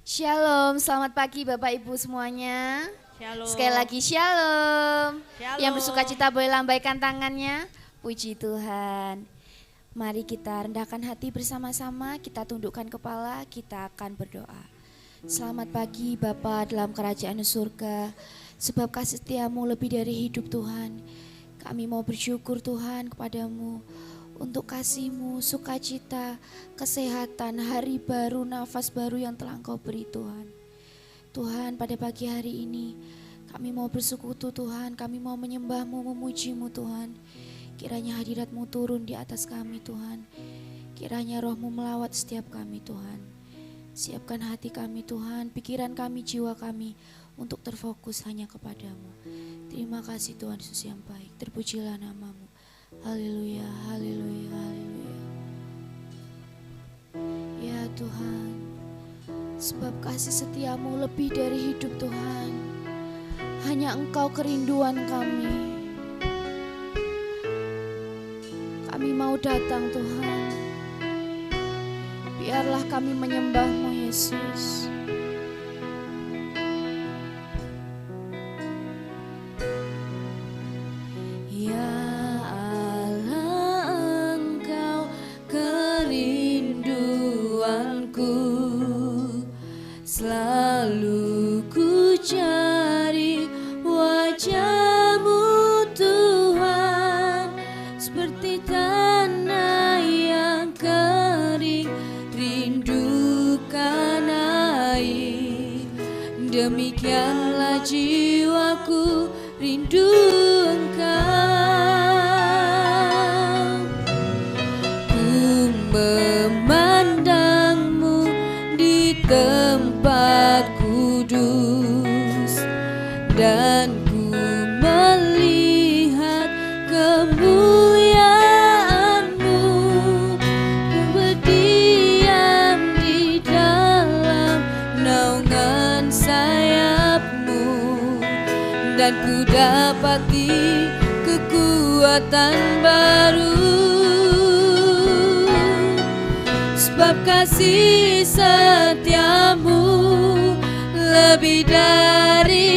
Shalom, selamat pagi Bapak Ibu semuanya. Shalom. Sekali lagi shalom. Shalom. Yang bersuka cita boleh lambaikan tangannya. Puji Tuhan. Mari kita rendahkan hati bersama-sama, kita tundukkan kepala, kita akan berdoa. Selamat pagi Bapa dalam kerajaan surga, sebab kasih setiamu lebih dari hidup Tuhan. Kami mau bersyukur Tuhan kepadamu untuk kasih-Mu, sukacita, kesehatan, hari baru, nafas baru yang telah Engkau beri Tuhan. Tuhan, pada pagi hari ini kami mau bersekutu Tuhan, kami mau menyembah-Mu, memuji-Mu Tuhan. Kiranya hadirat-Mu turun di atas kami Tuhan. Kiranya Roh-Mu melawat setiap kami Tuhan. Siapkan hati kami Tuhan, pikiran kami, jiwa kami untuk terfokus hanya kepadamu. Terima kasih Tuhan Yesus yang baik, terpujilah nama-Mu. Haleluya, haleluya, haleluya. Ya Tuhan, sebab kasih setiamu lebih dari hidup Tuhan. Hanya Engkau kerinduan kami. Kami mau datang Tuhan. Biarlah kami menyembah-Mu Yesus. Selalu ku cari wajah-Mu Tuhan, seperti tanah yang kering rindukan air. Demikianlah jiwaku rindu Engkau. Ku memandang-Mu di tempat kudus, dan ku melihat kemuliaan-Mu. Ku berdiam di dalam naungan sayap-Mu, dan ku dapati kekuatan baru. Sebab kasih setiamu lebih dari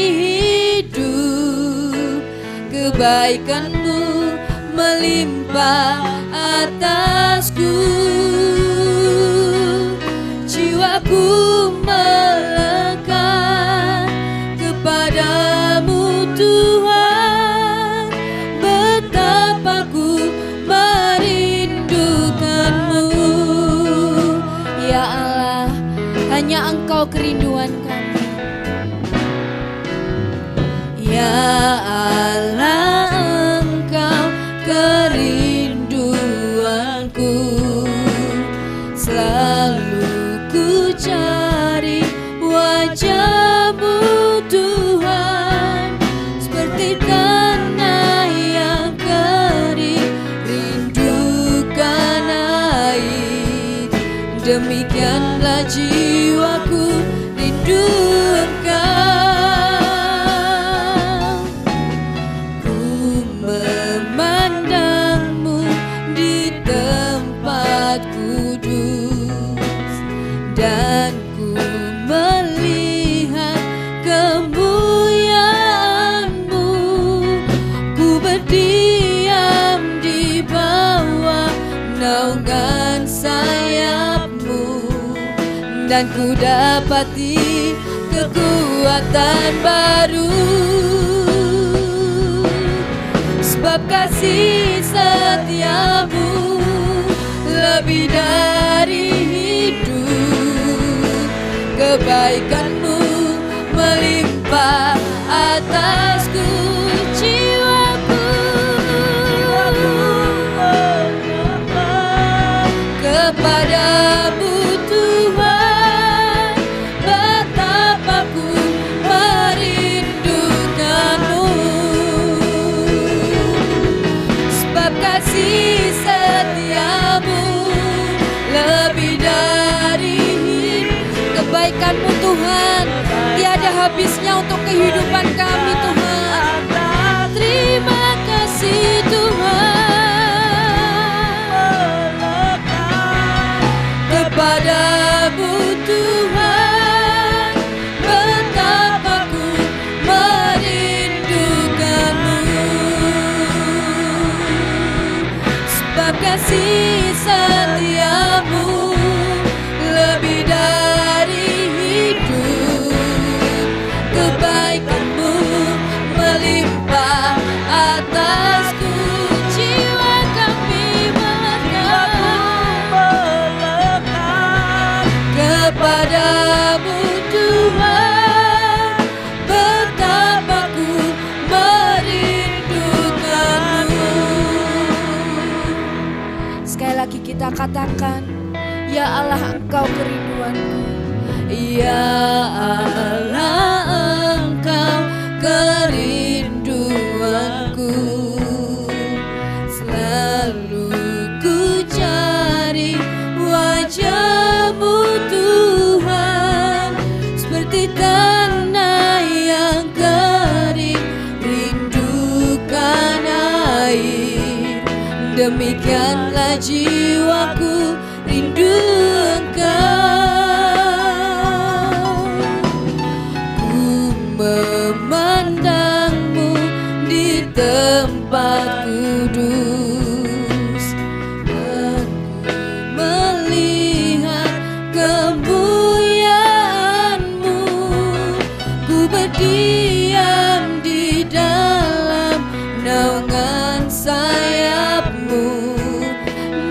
hidup, kebaikan-Mu melimpah atasku. Jiwaku melekat kepadamu Tuhan, betapa ku merindukan-Mu. Ya Allah, hanya Engkau kerinduan kami. Ya Allah, Engkau kerinduanku. Selalu ku cari wajah-Mu Tuhan, seperti tanah yang kering rindukan air. Demikianlah jiwaku rindu Engkau. Ku memandang-Mu di tempat kudus, dan ku melihat kemuliaan-Mu. Ku berdiam di bawah naungan sayap-Mu, dan ku dapati kekuatan baru. Sebab kasih setiamu lebih dari hidup, kebaikan-Mu melimpah atasku. Jiwaku kepadamu Tuhan, betapa ku merindukan-Mu. Sebab kasih setiamu lebih dari hidup, kebaikan-Mu Tuhan tiada habisnya untuk kehidupan kami Tuhan. Terima kasih Tuhan, kepadamu Tuhan, katakan, ya Allah Engkau kerinduanku. Ya Allah, Engkau kerinduanku. Selalu ku cari wajah-Mu Tuhan, seperti tanah yang kering rindukan air. Demikianlah jiwaku rindu Engkau. Memandangmu di tempat kudus, dan ku melihat kemuliaan-Mu. Ku berdiam di dalam naungan sayap-Mu,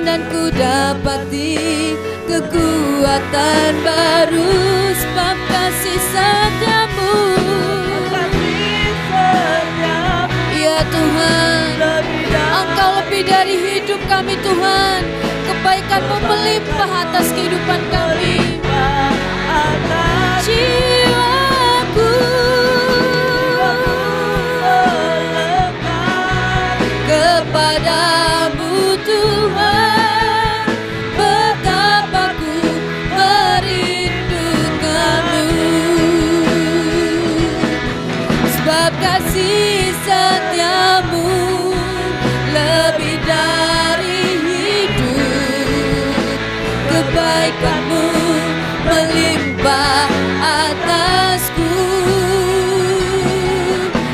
dan ku dapati kekuatan baru sebab kasih setia-Mu. Ya Tuhan, Engkau lebih dari hidup kami Tuhan. Kebaikan-Mu melimpah atas kehidupan kami. Jiwaku kepadamu Tuhan, betapa ku merindukan-Mu. Sebab kasih setia-Mu lebih dari hidup, kebaikan-Mu melimpah atasku.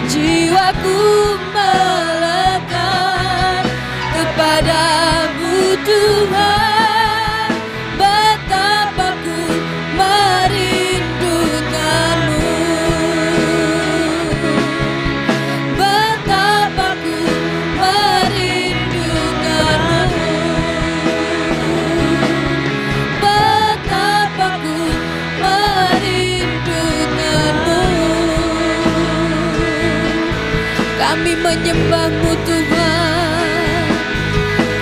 Jiwaku melekat kepadamu Tuhan, betapa ku merindukan-Mu. Betapa ku merindukan-Mu. Betapa ku merindukan-Mu. Kami menyembah-Mu Tuhan,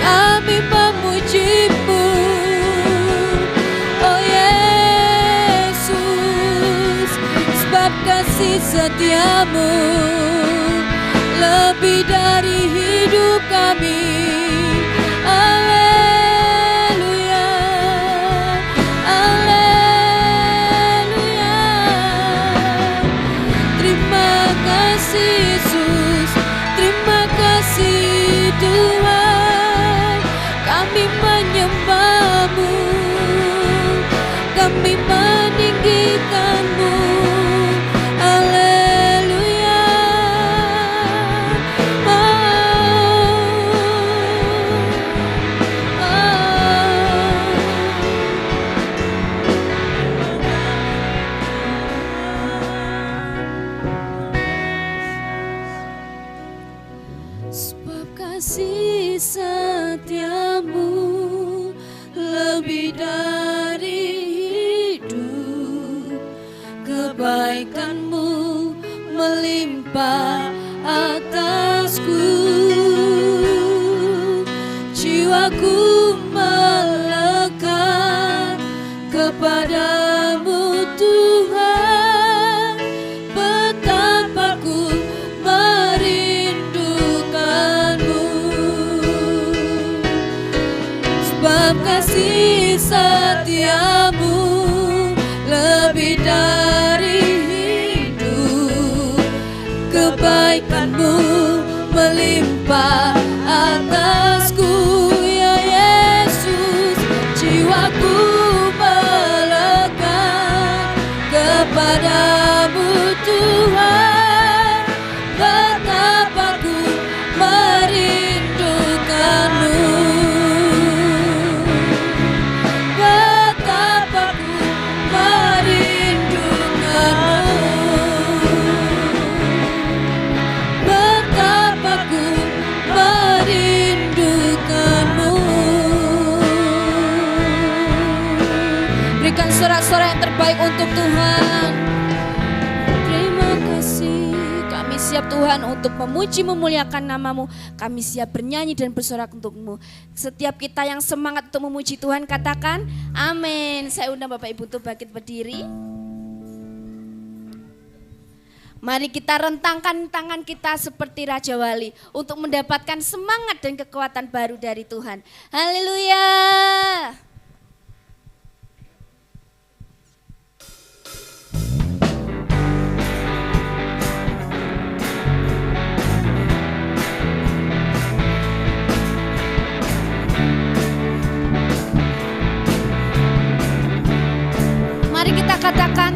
kami memuji-Mu, oh Yesus, sebab kasih setia-Mu lebih dari hidup kami. Haleluya, haleluya. Terima kasih Yesus, terima kasih Tuhan. Kami menyembah-Mu, kami meninggikan-Mu. Haleluya. Sebab kasih setia-Mu lebih dari hidup, kebaikan-Mu melimpah atasku. Jiwaku melekat kepadamu Tuhan, betapa ku merindukan-Mu. Sebab kasih setia-Mu lebih dari hidup, kebaikan-Mu melimpah atasku. Ya Yesus, jiwaku melekat kepadamu Tuhan, betapa ku merindukan-Mu. Betapa ku merindukan-Mu. Betapa ku merindukan-Mu. Berikan sorak-sorak yang terbaik untuk Tuhan. Terima kasih, kami siap Tuhan untuk memuji memuliakan nama-Mu. Kami siap bernyanyi dan bersorak untuk-Mu. Setiap kita yang semangat untuk memuji Tuhan katakan amin. Saya undang Bapak Ibu untuk bangkit berdiri. Mari kita rentangkan tangan kita seperti Raja Wali untuk mendapatkan semangat dan kekuatan baru dari Tuhan. Haleluya. Mari kita katakan,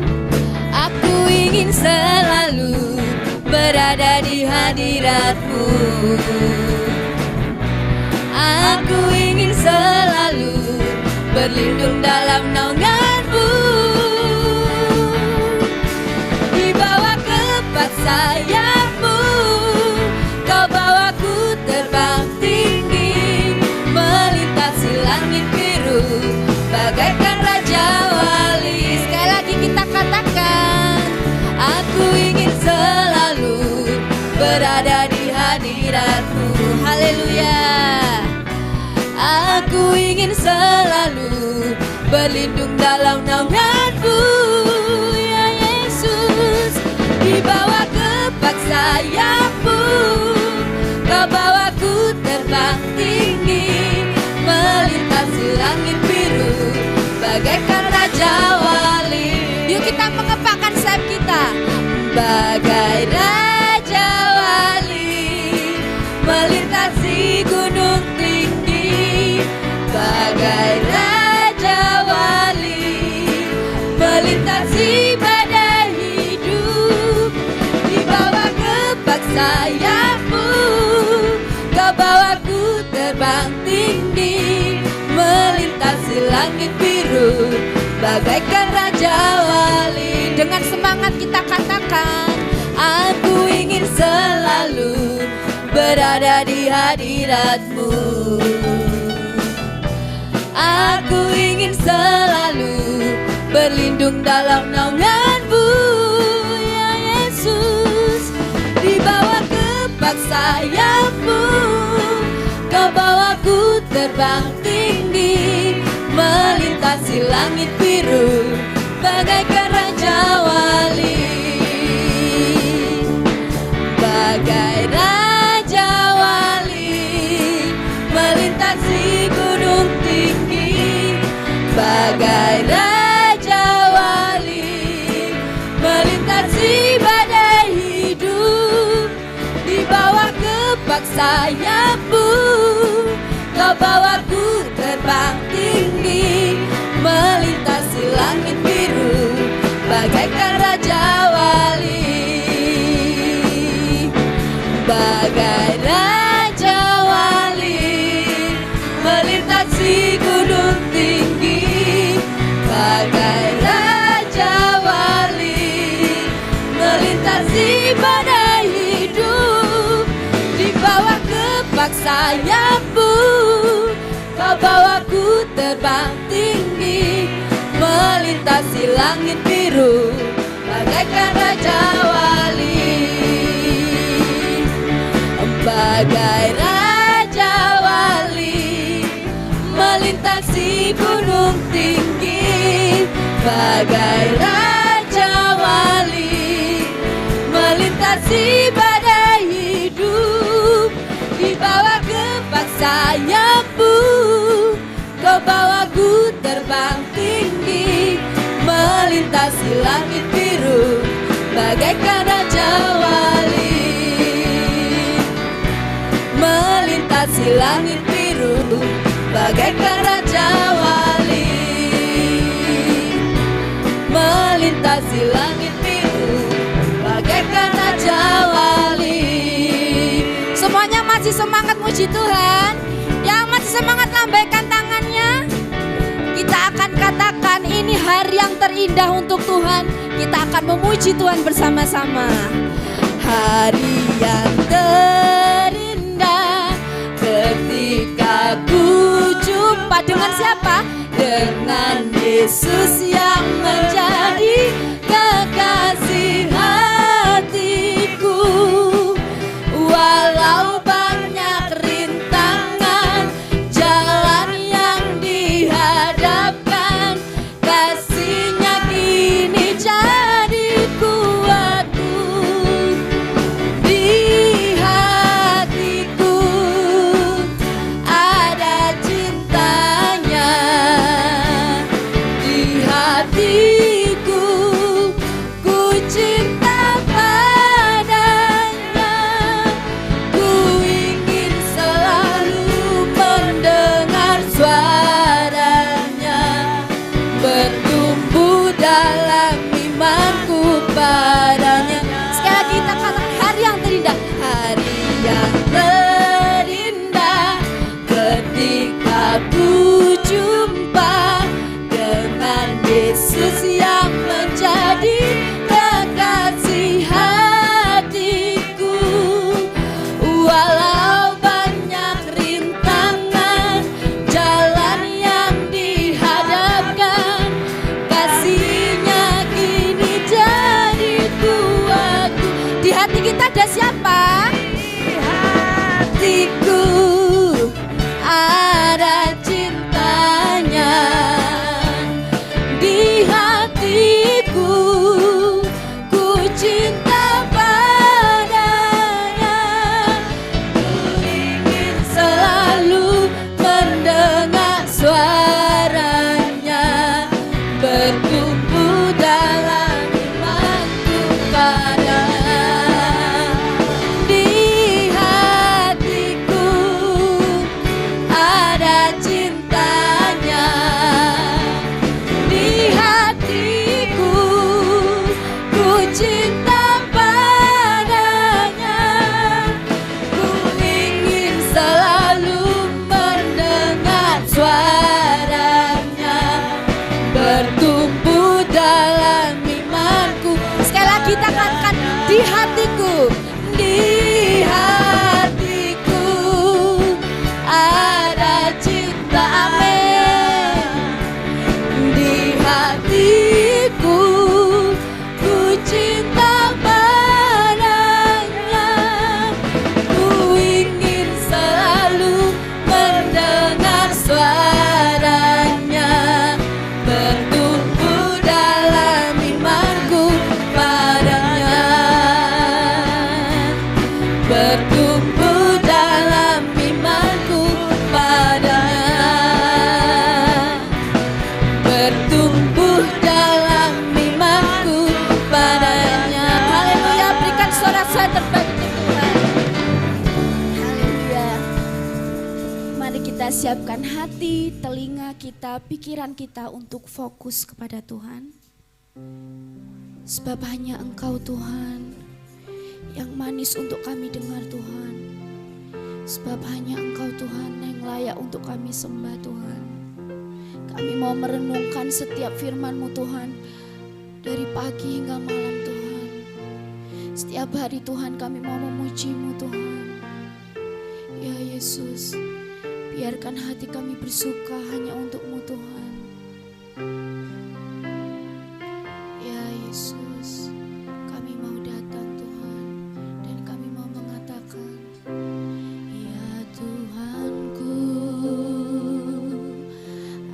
aku ingin selalu berada di hadirat-Mu. Aku ingin selalu berlindung dalam naungan-Mu. Di bawah kepak sayap-Mu, Kau bawaku terbang tinggi, melintasi langit biru, bagaikan Raja Wali. Sekali lagi kita katakan, aku ingin selalu berada di hadirat-Mu. Haleluya. Aku ingin selalu berlindung dalam naungan-Mu, ya Yesus. Di bawah kepak sayap-Mu, Kau bawaku terbang tinggi, melintasi langit biru, bagaikan Raja Wali. Yuk kita mengepakkan sayap kita. Bagai Raja Wali, melintasi gunung tinggi. Bagai Raja Wali, melintasi badai hidup. Di bawah kepak sayap-Mu, Kau bawaku terbang tinggi, melintasi langit biru, bagaikan Raja Wali. Dengan semangat kita katakan, aku ingin selalu berada di hadirat-Mu. Aku ingin selalu berlindung dalam naungan-Mu, ya Yesus. Di bawah kepak sayap-Mu, Kau bawaku terbang tinggi, melintasi langit biru, bagaikan Raja Wali. Bagai Raja Wali, melintasi gunung tinggi. Bagai Raja Wali, melintasi badai hidup. Di bawah kepak sayap-Mu, Kau bawaku terbang tinggi, melintasi langit biru, bagaikan Raja Wali. Bagai Raja Wali, melintasi gunung tinggi. Bagai Raja Wali, melintasi badai hidup. Di bawah kepak sayap-Mu, Kau bawaku terbang tinggi, melintasi langit biru, bagaikan Raja Wali. Bagai Raja Wali, melintasi gunung tinggi. Bagai Raja Wali, melintasi badai hidup. Di bawah kepak sayap-Mu, Kau bawaku terbang tinggi, melintasi langit biru, bagaikan Raja Wali. Melintasi langit biru, bagaikan Raja Wali. Melintasi langit biru, bagaikan Raja Wali. Semuanya masih semangat muji Tuhan. Yang masih semangat lambaikan tangannya. Kita akan katakan ini hari yang terindah untuk Tuhan. Kita akan memuji Tuhan bersama-sama. Hari yang terindah ketika ku jumpa dengan siapa? Dengan Yesus yang menjadi kekasih hatiku. ada siapa? Di hatiku ada cintanya, di hatiku ku cinta padanya. Ku ingin selalu mendengar suaranya, bertumbuh dalam imanku padanya. Di hatiku ada cintanya, di hatiku ku cinta padanya. Ku ingin selalu mendengar suaranya, bertumbuh dalam imanku. Sekali lagi kita katakan di hatiku, di hatiku ada cinta, amin. Di hatiku ku cinta padanya. Ku ingin selalu mendengar suaranya, bertumbuh dalam imanku padanya, bertumbuh dalam imanku padanya, bertumbuh dalam imanku padanya. Haleluya, berikan sorak-sorai terbaik untuk Tuhan. Haleluya. Mari kita siapkan hati, telinga kita, pikiran kita untuk fokus kepada Tuhan. Sebab hanya Engkau Tuhan yang manis untuk kami dengar Tuhan. Sebab hanya Engkau Tuhan yang layak untuk kami sembah Tuhan. Kami mau merenungkan setiap firman-Mu Tuhan, dari pagi hingga malam Tuhan. Setiap hari Tuhan kami mau memuji-Mu Tuhan. Ya Yesus, biarkan hati kami bersuka hanya untuk-Mu Tuhan. Ya Yesus, kami mau datang Tuhan, dan kami mau mengatakan, ya Tuhanku,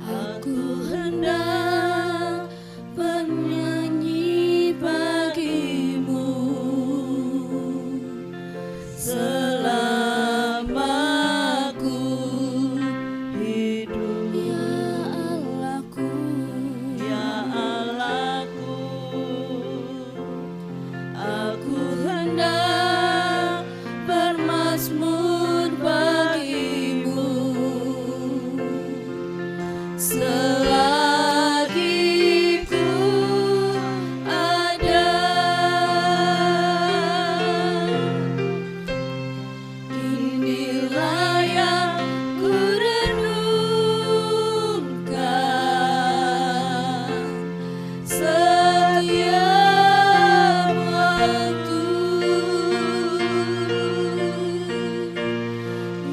aku hendak bernyanyi bagimu selama ku hidup. Ya Allahku, ya Allahku, aku hendak bermazmur bagimu selagi ku ada. Inilah yang ku renungkan setiap waktu.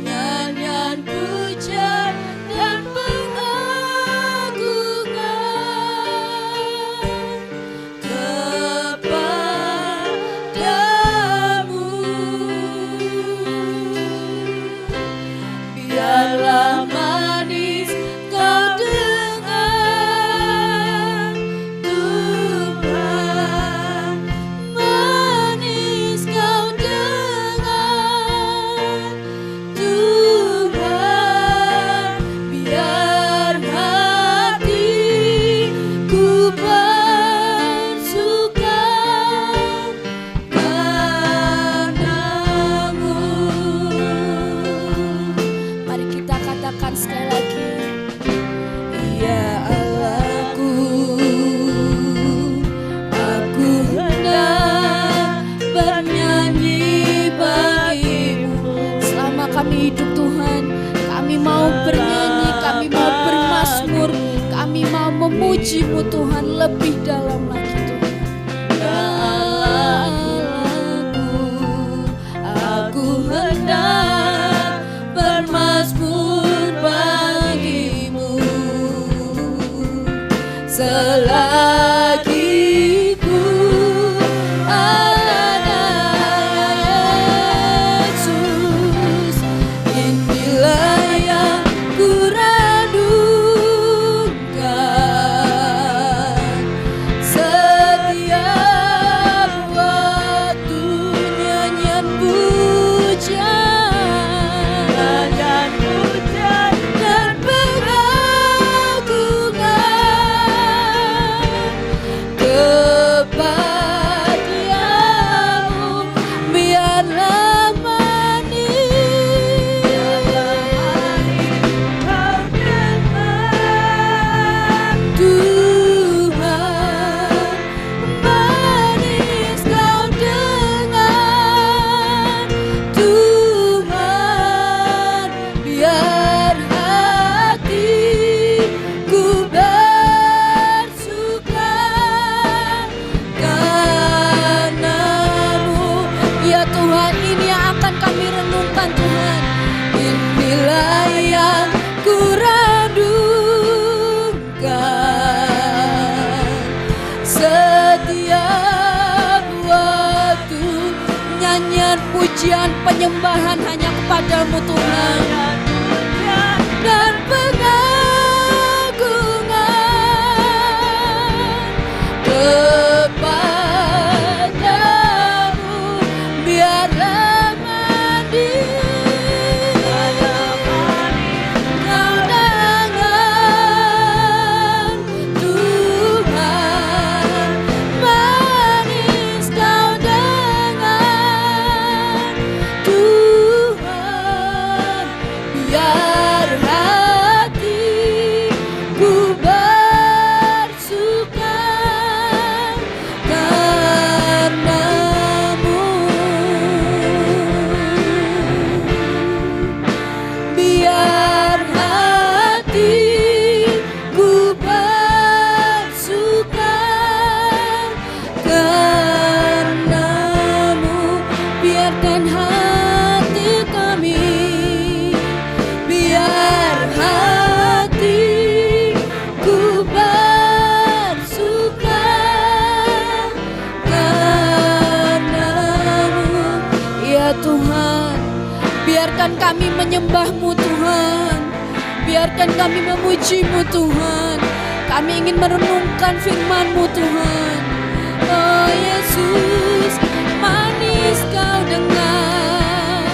Nyanyian puja dan pengagungan kepadamu. Biarlah manis kau dengar Tuhan, manis kau dengar Tuhan. Biar hatiku bersuka padamu. Mari kita katakan sekali lagi, ya Allahku, aku hendak bernyanyi bagimu. Selama kami hidup Tuhan, kami mau bernyanyi, kami mau bermazmur, kami mau memuji-Mu Tuhan lebih dalam lagi Tuhan. Ya Allahku, aku hendak bermazmur bagimu selagi ku ada. pujian penyembahan hanya kepadamu Tuhan. Dan pengagungan kepadamu, biarlah mandi kau dengan Tuhan, manis kau dengan Tuhan, biar hatiku bersuka karenamu, biar hatiku bersuka karenamu, biarkan hati kami, biar hatiku bersuka karenamu. Ya Tuhan, biarkan kami menyembah-Mu Tuhan, biarkan kami memuji-Mu Tuhan. Kami ingin merenungkan firman-Mu Tuhan. Oh Yesus, manis kau dengar,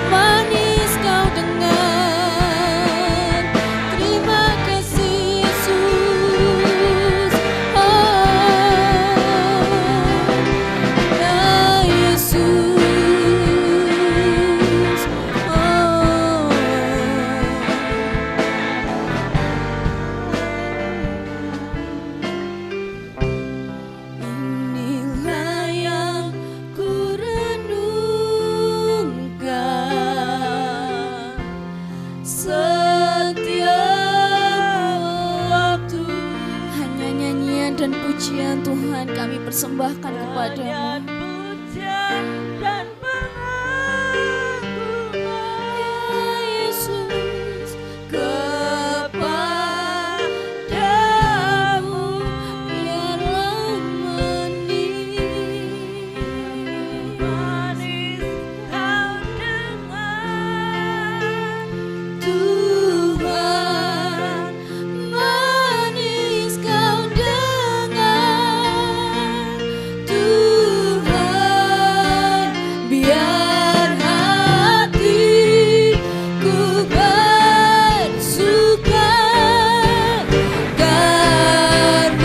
manis kau dengar. Terima kasih Yesus. Ya Yesus. Inilah yang ku renungkan setiap waktu. Hanya nyanyian dan pujian Tuhan kami persembahkan kepadamu. Ya Yesus, kepadamu biarlah manis kau dengan Tuhan, manis kau dengan Tuhan, biar hatiku bersuka karenamu.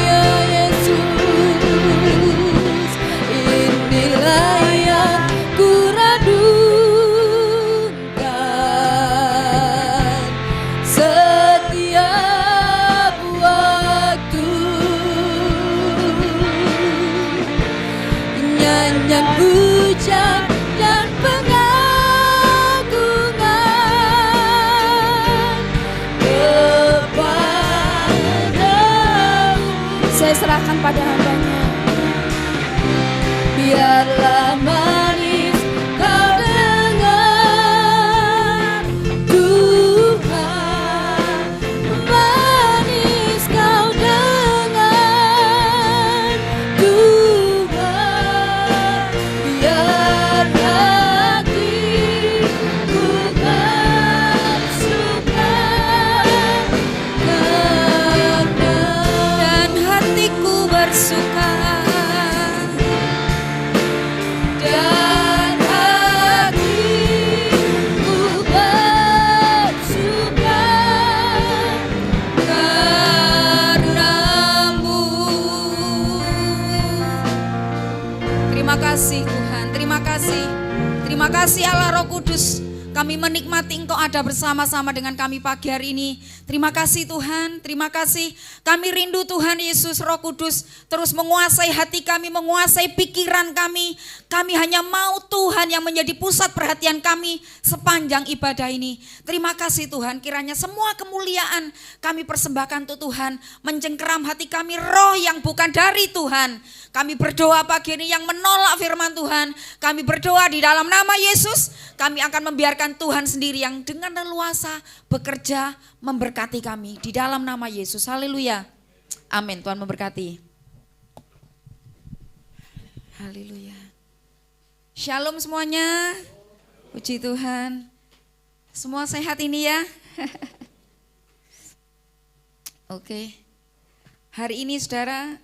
Ya Yesus, inilah yang ku renungkan setiap waktu. Nyanyian pujian dan pengagungan kepadamu. Saya serahkan pada hamba-Nya. Biarlah manis kau dengar Tuhan, manis kau dengan Tuhan, biar hatiku bersuka dan hatiku bersuka, dan hatiku bersuka karenamu. Terima kasih Tuhan, terima kasih. Terima kasih Allah Roh Kudus. Kami menikmati Engkau ada bersama-sama dengan kami pagi hari ini. Terima kasih Tuhan, terima kasih. Kami rindu Tuhan Yesus Roh Kudus terus menguasai hati kami, menguasai pikiran kami. Kami hanya mau Tuhan yang menjadi pusat perhatian kami sepanjang ibadah ini. Terima kasih Tuhan, kiranya semua kemuliaan kami persembahkan untuk Tuhan. Mencengkeram hati kami roh yang bukan dari Tuhan. Kami berdoa pagi ini yang menolak firman Tuhan. Kami berdoa di dalam nama Yesus. Kami akan membiarkan Tuhan sendiri yang dengan leluasa bekerja memberkati kami. Di dalam nama Yesus. Haleluya. Amin. Tuhan memberkati. Haleluya. Shalom semuanya. Puji Tuhan. Semua sehat ini ya. Oke. Hari ini saudara,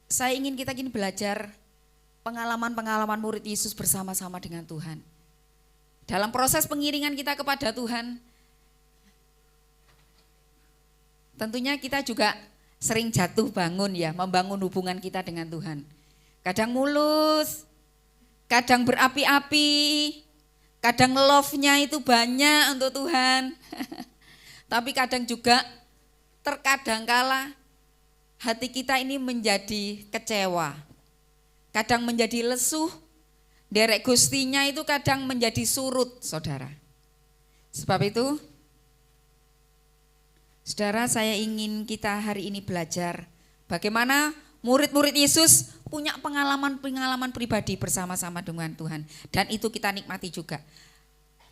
saya ingin kita gini belajar pengalaman-pengalaman murid Yesus bersama-sama dengan Tuhan. Dalam proses pengiringan kita kepada Tuhan, tentunya kita juga sering jatuh bangun ya, membangun hubungan kita dengan Tuhan. Kadang mulus, kadang berapi-api, kadang love-nya itu banyak untuk Tuhan. Tapi kadang juga terkadang kala hati kita ini menjadi kecewa. Kadang menjadi lesuh, derek gustinya itu kadang menjadi surut, saudara. Sebab itu, saudara, saya ingin kita hari ini belajar bagaimana murid-murid Yesus punya pengalaman-pengalaman pribadi bersama-sama dengan Tuhan. Dan itu kita nikmati juga.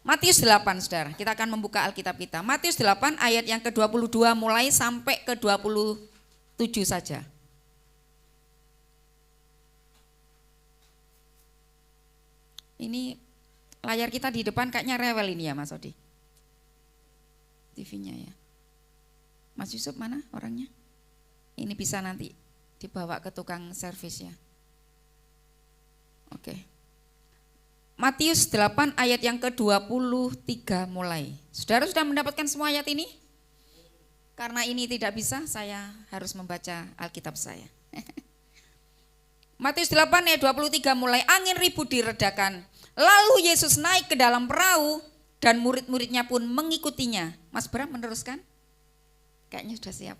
Matius 8, saudara, kita akan membuka Alkitab kita. Matius 8 ayat yang ke-22 mulai sampai ke-27 saja. Ini layar kita di depan kayaknya rewel ini ya Mas Odi. TV-nya ya. Mas Yusuf mana orangnya? Ini bisa nanti dibawa ke tukang servis ya. Oke. Matius 8 ayat yang ke-23 mulai. Saudara sudah mendapatkan semua ayat ini? Karena ini tidak bisa, saya harus membaca Alkitab saya. Matius 8 ayat 23 mulai, angin ribut diredakan. Lalu Yesus naik ke dalam perahu dan murid-muridnya pun mengikutinya. Mas Bram meneruskan? Kayaknya sudah siap.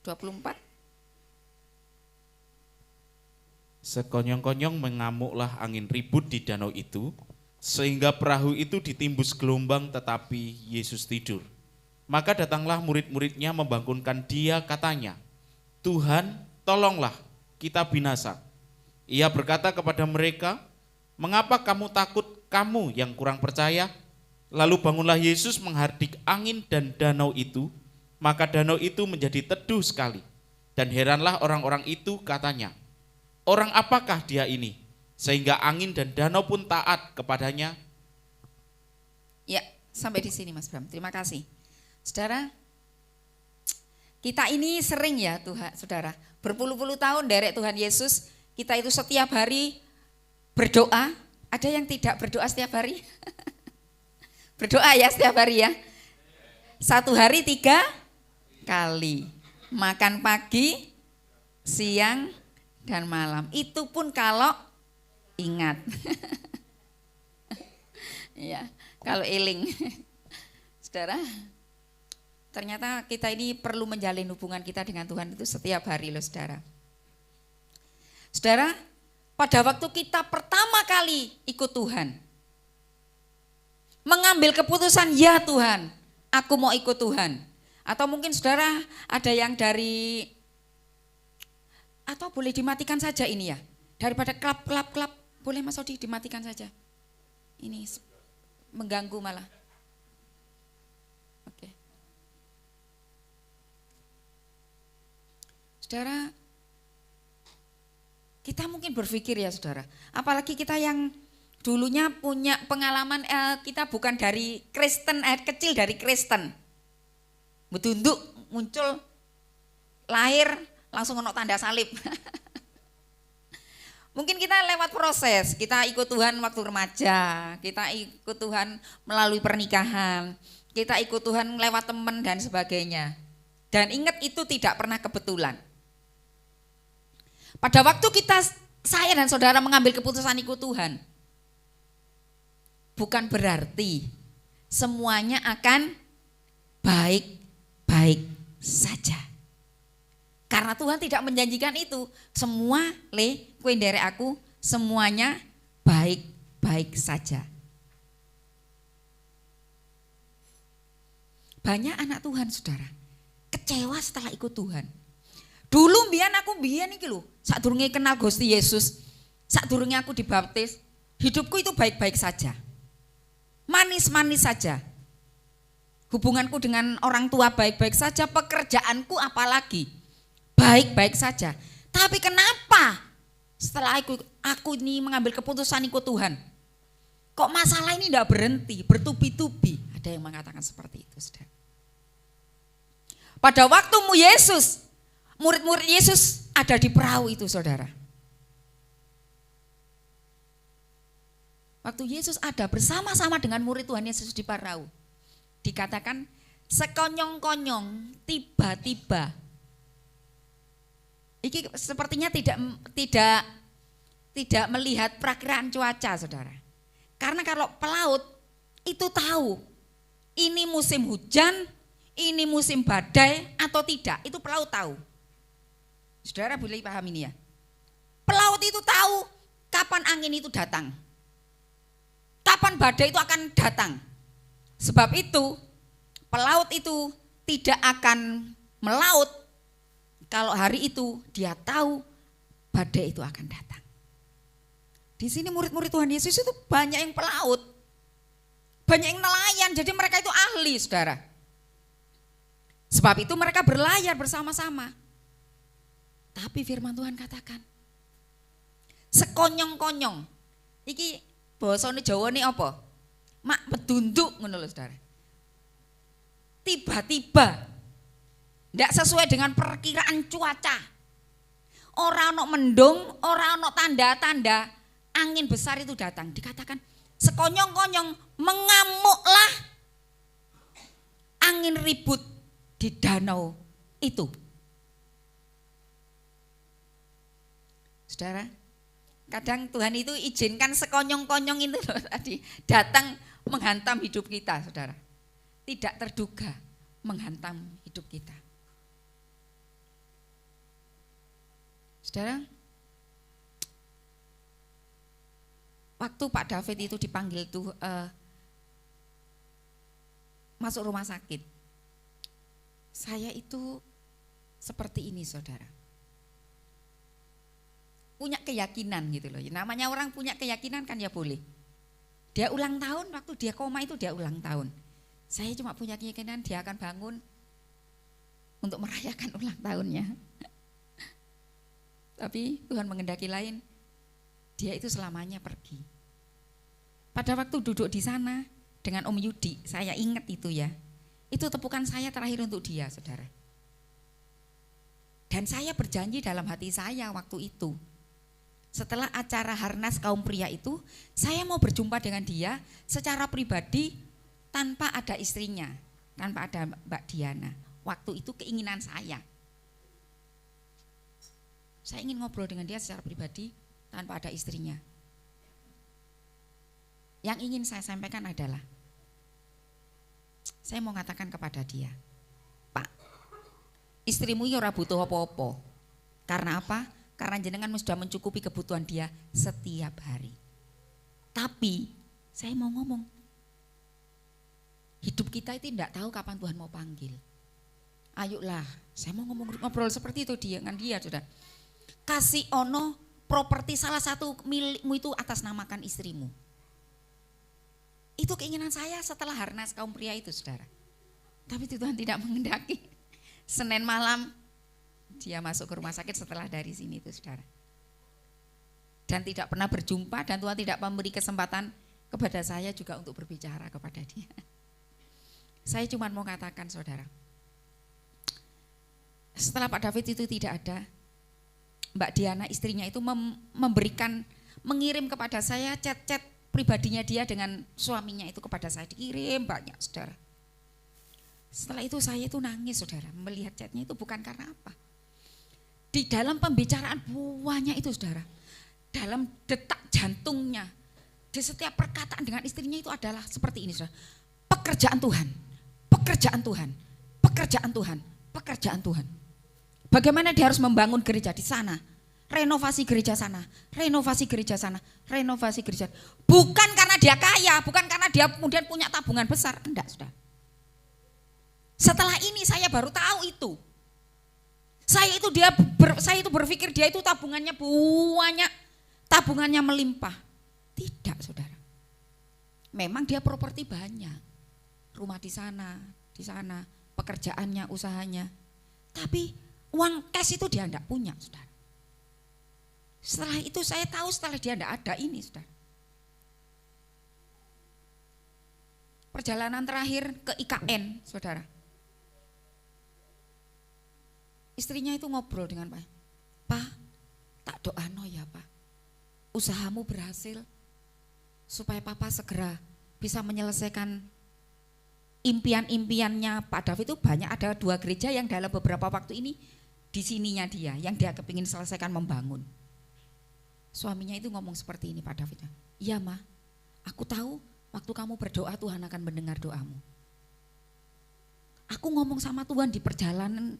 24. Sekonyong-konyong mengamuklah angin ribut di danau itu, sehingga perahu itu ditimbus gelombang tetapi Yesus tidur. Maka datanglah murid-muridnya membangunkan dia, katanya, Tuhan, tolonglah, kita binasa. Ia berkata kepada mereka, mengapa kamu takut, kamu yang kurang percaya? Lalu bangunlah Yesus menghardik angin dan danau itu, maka danau itu menjadi teduh sekali. Dan heranlah orang-orang itu, katanya, orang apakah dia ini? Sehingga angin dan danau pun taat kepadanya. Ya, sampai di sini Mas Bram, terima kasih. Saudara, kita ini sering ya Tuhan, saudara, berpuluh-puluh tahun derek Tuhan Yesus, kita itu setiap hari berdoa. Ada yang tidak berdoa setiap hari? Berdoa ya setiap hari ya. 1 hari 3 kali, makan pagi, siang, dan malam. Itu pun kalau ingat. Ya, kalau eling. Saudara, ternyata kita ini perlu menjalin hubungan kita dengan Tuhan itu setiap hari loh saudara. Saudara, pada waktu kita pertama kali ikut Tuhan, mengambil keputusan, ya Tuhan, aku mau ikut Tuhan. Atau mungkin saudara ada yang dari, atau boleh dimatikan saja ini ya, daripada klap, boleh Mas Odi dimatikan saja. Ini mengganggu malah. Oke. Saudara, kita mungkin berpikir ya saudara, apalagi kita yang dulunya punya pengalaman, kita bukan dari Kristen, kecil dari Kristen. Betunduk muncul lahir langsung ono tanda salib. Mungkin kita lewat proses, kita ikut Tuhan waktu remaja, kita ikut Tuhan melalui pernikahan, kita ikut Tuhan lewat teman dan sebagainya. Dan ingat itu tidak pernah kebetulan. Pada waktu saya dan saudara mengambil keputusan ikut Tuhan, bukan berarti semuanya akan baik-baik saja. Karena Tuhan tidak menjanjikan itu. Semua kue nderek aku, semuanya baik-baik saja. Banyak anak Tuhan saudara, kecewa setelah ikut Tuhan. Dulu biyen iki lho, sadurunge kenal Gusti Yesus, sadurunge aku dibaptis, hidupku itu baik-baik saja. Manis-manis saja. Hubunganku dengan orang tua baik-baik saja, pekerjaanku apalagi baik-baik saja. Tapi kenapa setelah aku ini mengambil keputusan ikut Tuhan, kok masalah ini tidak berhenti, bertubi-tubi? Ada yang mengatakan seperti itu, saudara. Pada waktumu Yesus, murid-murid Yesus ada di perahu itu, saudara. Waktu Yesus ada bersama-sama dengan murid Tuhan Yesus di perahu, dikatakan sekonyong-konyong tiba-tiba. Ini sepertinya tidak melihat perakiraan cuaca, saudara. Karena kalau pelaut itu tahu ini musim hujan, ini musim badai atau tidak, itu pelaut tahu. Saudara boleh paham ini ya. Pelaut itu tahu kapan angin itu datang, kapan badai itu akan datang. Sebab itu pelaut itu tidak akan melaut kalau hari itu dia tahu badai itu akan datang. Di sini murid-murid Tuhan Yesus itu banyak yang pelaut, banyak yang nelayan, jadi mereka itu ahli, saudara. Sebab itu mereka berlayar bersama-sama. Tapi firman Tuhan katakan, sekonyong-konyong. Iki bahasane Jawa ini apa? Mak bedunduk ngono lho, saudara. Tiba-tiba tidak sesuai dengan perkiraan cuaca. Ora ono mendung, ora ono tanda-tanda angin besar itu datang. Dikatakan sekonyong-konyong mengamuklah angin ribut di danau itu. Saudara, kadang Tuhan itu izinkan sekonyong-konyong itu loh, tadi datang menghantam hidup kita, saudara. Tidak terduga menghantam hidup kita. Saudara, waktu Pak David itu dipanggil tuh masuk rumah sakit, saya itu seperti ini, saudara. Punya keyakinan gitu loh. Namanya orang punya keyakinan kan ya boleh. Dia ulang tahun, waktu dia koma itu dia ulang tahun. Saya cuma punya keyakinan dia akan bangun untuk merayakan ulang tahunnya. Tapi Tuhan mengendaki lain, dia itu selamanya pergi. Pada waktu duduk di sana dengan Om Yudi, saya ingat itu ya. Itu tepukan saya terakhir untuk dia, saudara. Dan saya berjanji dalam hati saya waktu itu, setelah acara Harnas kaum pria itu, saya mau berjumpa dengan dia secara pribadi tanpa ada istrinya, tanpa ada Mbak Diana. Waktu itu keinginan saya. Saya ingin ngobrol dengan dia secara pribadi tanpa ada istrinya. Yang ingin saya sampaikan adalah, saya mau katakan kepada dia, Pak, istrimu ya ora butuh apa-apa. Karena apa? Karena jenengan sudah mencukupi kebutuhan dia setiap hari. Tapi saya mau ngomong, hidup kita itu tidak tahu kapan Tuhan mau panggil. Ayolah, saya mau ngobrol seperti itu dengan dia, sudah. Kasih ono properti salah satu milikmu itu atas namakan istrimu. Itu keinginan saya setelah Harnas kaum pria itu, saudara. Tapi Tuhan tidak mengendaki. Senin malam dia masuk ke rumah sakit setelah dari sini itu, saudara. Dan tidak pernah berjumpa dan Tuhan tidak memberi kesempatan kepada saya juga untuk berbicara kepada dia. Saya cuma mau katakan, saudara, setelah Pak David itu tidak ada, Mbak Diana istrinya itu mengirim kepada saya chat-chat pribadinya dia dengan suaminya itu kepada saya, dikirim banyak, saudara. Setelah itu saya itu nangis, saudara, melihat chatnya itu bukan karena apa. Di dalam pembicaraan buahnya itu, saudara, dalam detak jantungnya, di setiap perkataan dengan istrinya itu adalah seperti ini, saudara. Pekerjaan Tuhan, pekerjaan Tuhan, pekerjaan Tuhan, pekerjaan Tuhan. Bagaimana dia harus membangun gereja di sana, renovasi gereja sana, renovasi gereja sana, renovasi gereja. Bukan karena dia kaya, bukan karena dia kemudian punya tabungan besar, enggak, saudara. Setelah ini saya baru tahu itu. Saya itu berpikir dia itu tabungannya banyak, tabungannya melimpah. Tidak, saudara. Memang dia properti banyak, rumah di sana, di sana, pekerjaannya, usahanya. Tapi uang cash itu dia enggak punya, saudara. Setelah itu saya tahu setelah dia enggak ada ini, saudara. Perjalanan terakhir ke IKN, saudara. Istrinya itu ngobrol dengan Pak, tak doano ya Pak, usahamu berhasil supaya Papa segera bisa menyelesaikan impian-impiannya. Pak David itu banyak, ada 2 gereja yang dalam beberapa waktu ini di sininya dia, yang dia kepingin selesaikan membangun. Suaminya itu ngomong seperti ini Pak David, iya Ma, aku tahu waktu kamu berdoa Tuhan akan mendengar doamu. Aku ngomong sama Tuhan di perjalanan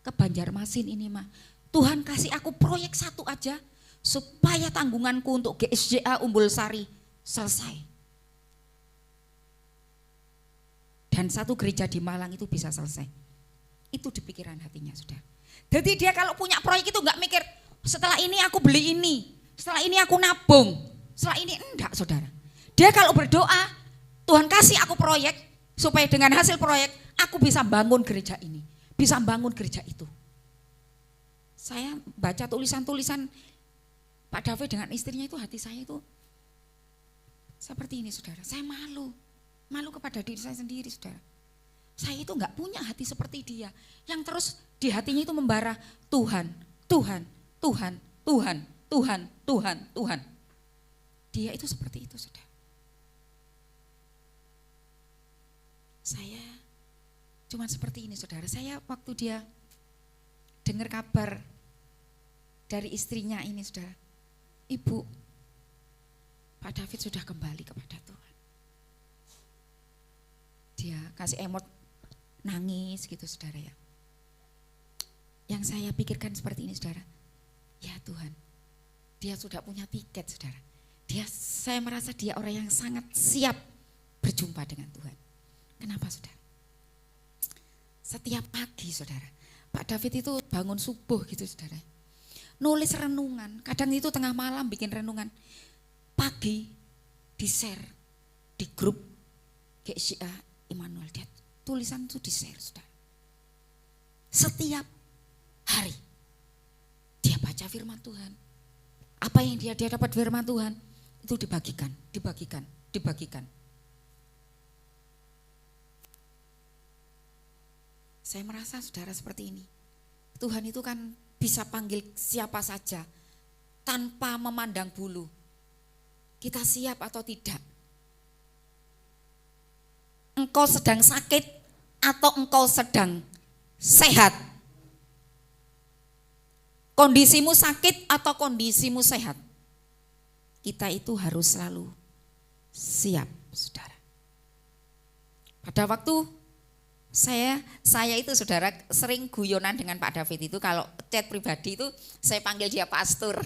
ke Banjarmasin ini Ma, Tuhan kasih aku proyek 1 aja supaya tanggunganku untuk GSJA Umbul Sari selesai. Dan 1 gereja di Malang itu bisa selesai. Itu di pikiran hatinya, saudara. Jadi dia kalau punya proyek itu enggak mikir, setelah ini aku beli ini, setelah ini aku nabung, setelah ini enggak, saudara. Dia kalau berdoa, Tuhan kasih aku proyek, supaya dengan hasil proyek, aku bisa bangun gereja ini, bisa bangun gereja itu. Saya baca tulisan-tulisan Pak David dengan istrinya itu, hati saya itu seperti ini, saudara. Saya malu kepada diri saya sendiri, saudara. Saya itu enggak punya hati seperti dia, yang terus di hatinya itu membara Tuhan, Tuhan, Tuhan, Tuhan, Tuhan, Tuhan, Tuhan. Dia itu seperti itu, saudara. Saya cuma seperti ini, saudara. Saya waktu dia dengar kabar dari istrinya ini, saudara, Ibu, Pak David sudah kembali kepada Tuhan. Dia kasih emot nangis gitu, saudara ya. Yang saya pikirkan seperti ini, saudara. Ya Tuhan, dia sudah punya tiket, saudara. Saya merasa dia orang yang sangat siap berjumpa dengan Tuhan. Kenapa, saudara? Setiap pagi, saudara, Pak David itu bangun subuh gitu, saudara. Nulis renungan, kadang itu tengah malam bikin renungan. Pagi di-share di grup GSJA Immanuel, dia tulisan itu di-share, saudara. Setiap hari dia baca firman Tuhan. Apa yang dia dapat firman Tuhan itu dibagikan. Saya merasa, saudara, seperti ini. Tuhan itu kan bisa panggil siapa saja tanpa memandang bulu. Kita siap atau tidak. Engkau sedang sakit atau engkau sedang sehat. Kondisimu sakit atau kondisimu sehat. Kita itu harus selalu siap, saudara. Pada waktu saya itu, saudara, sering guyonan dengan Pak David itu, kalau chat pribadi itu saya panggil dia pastor.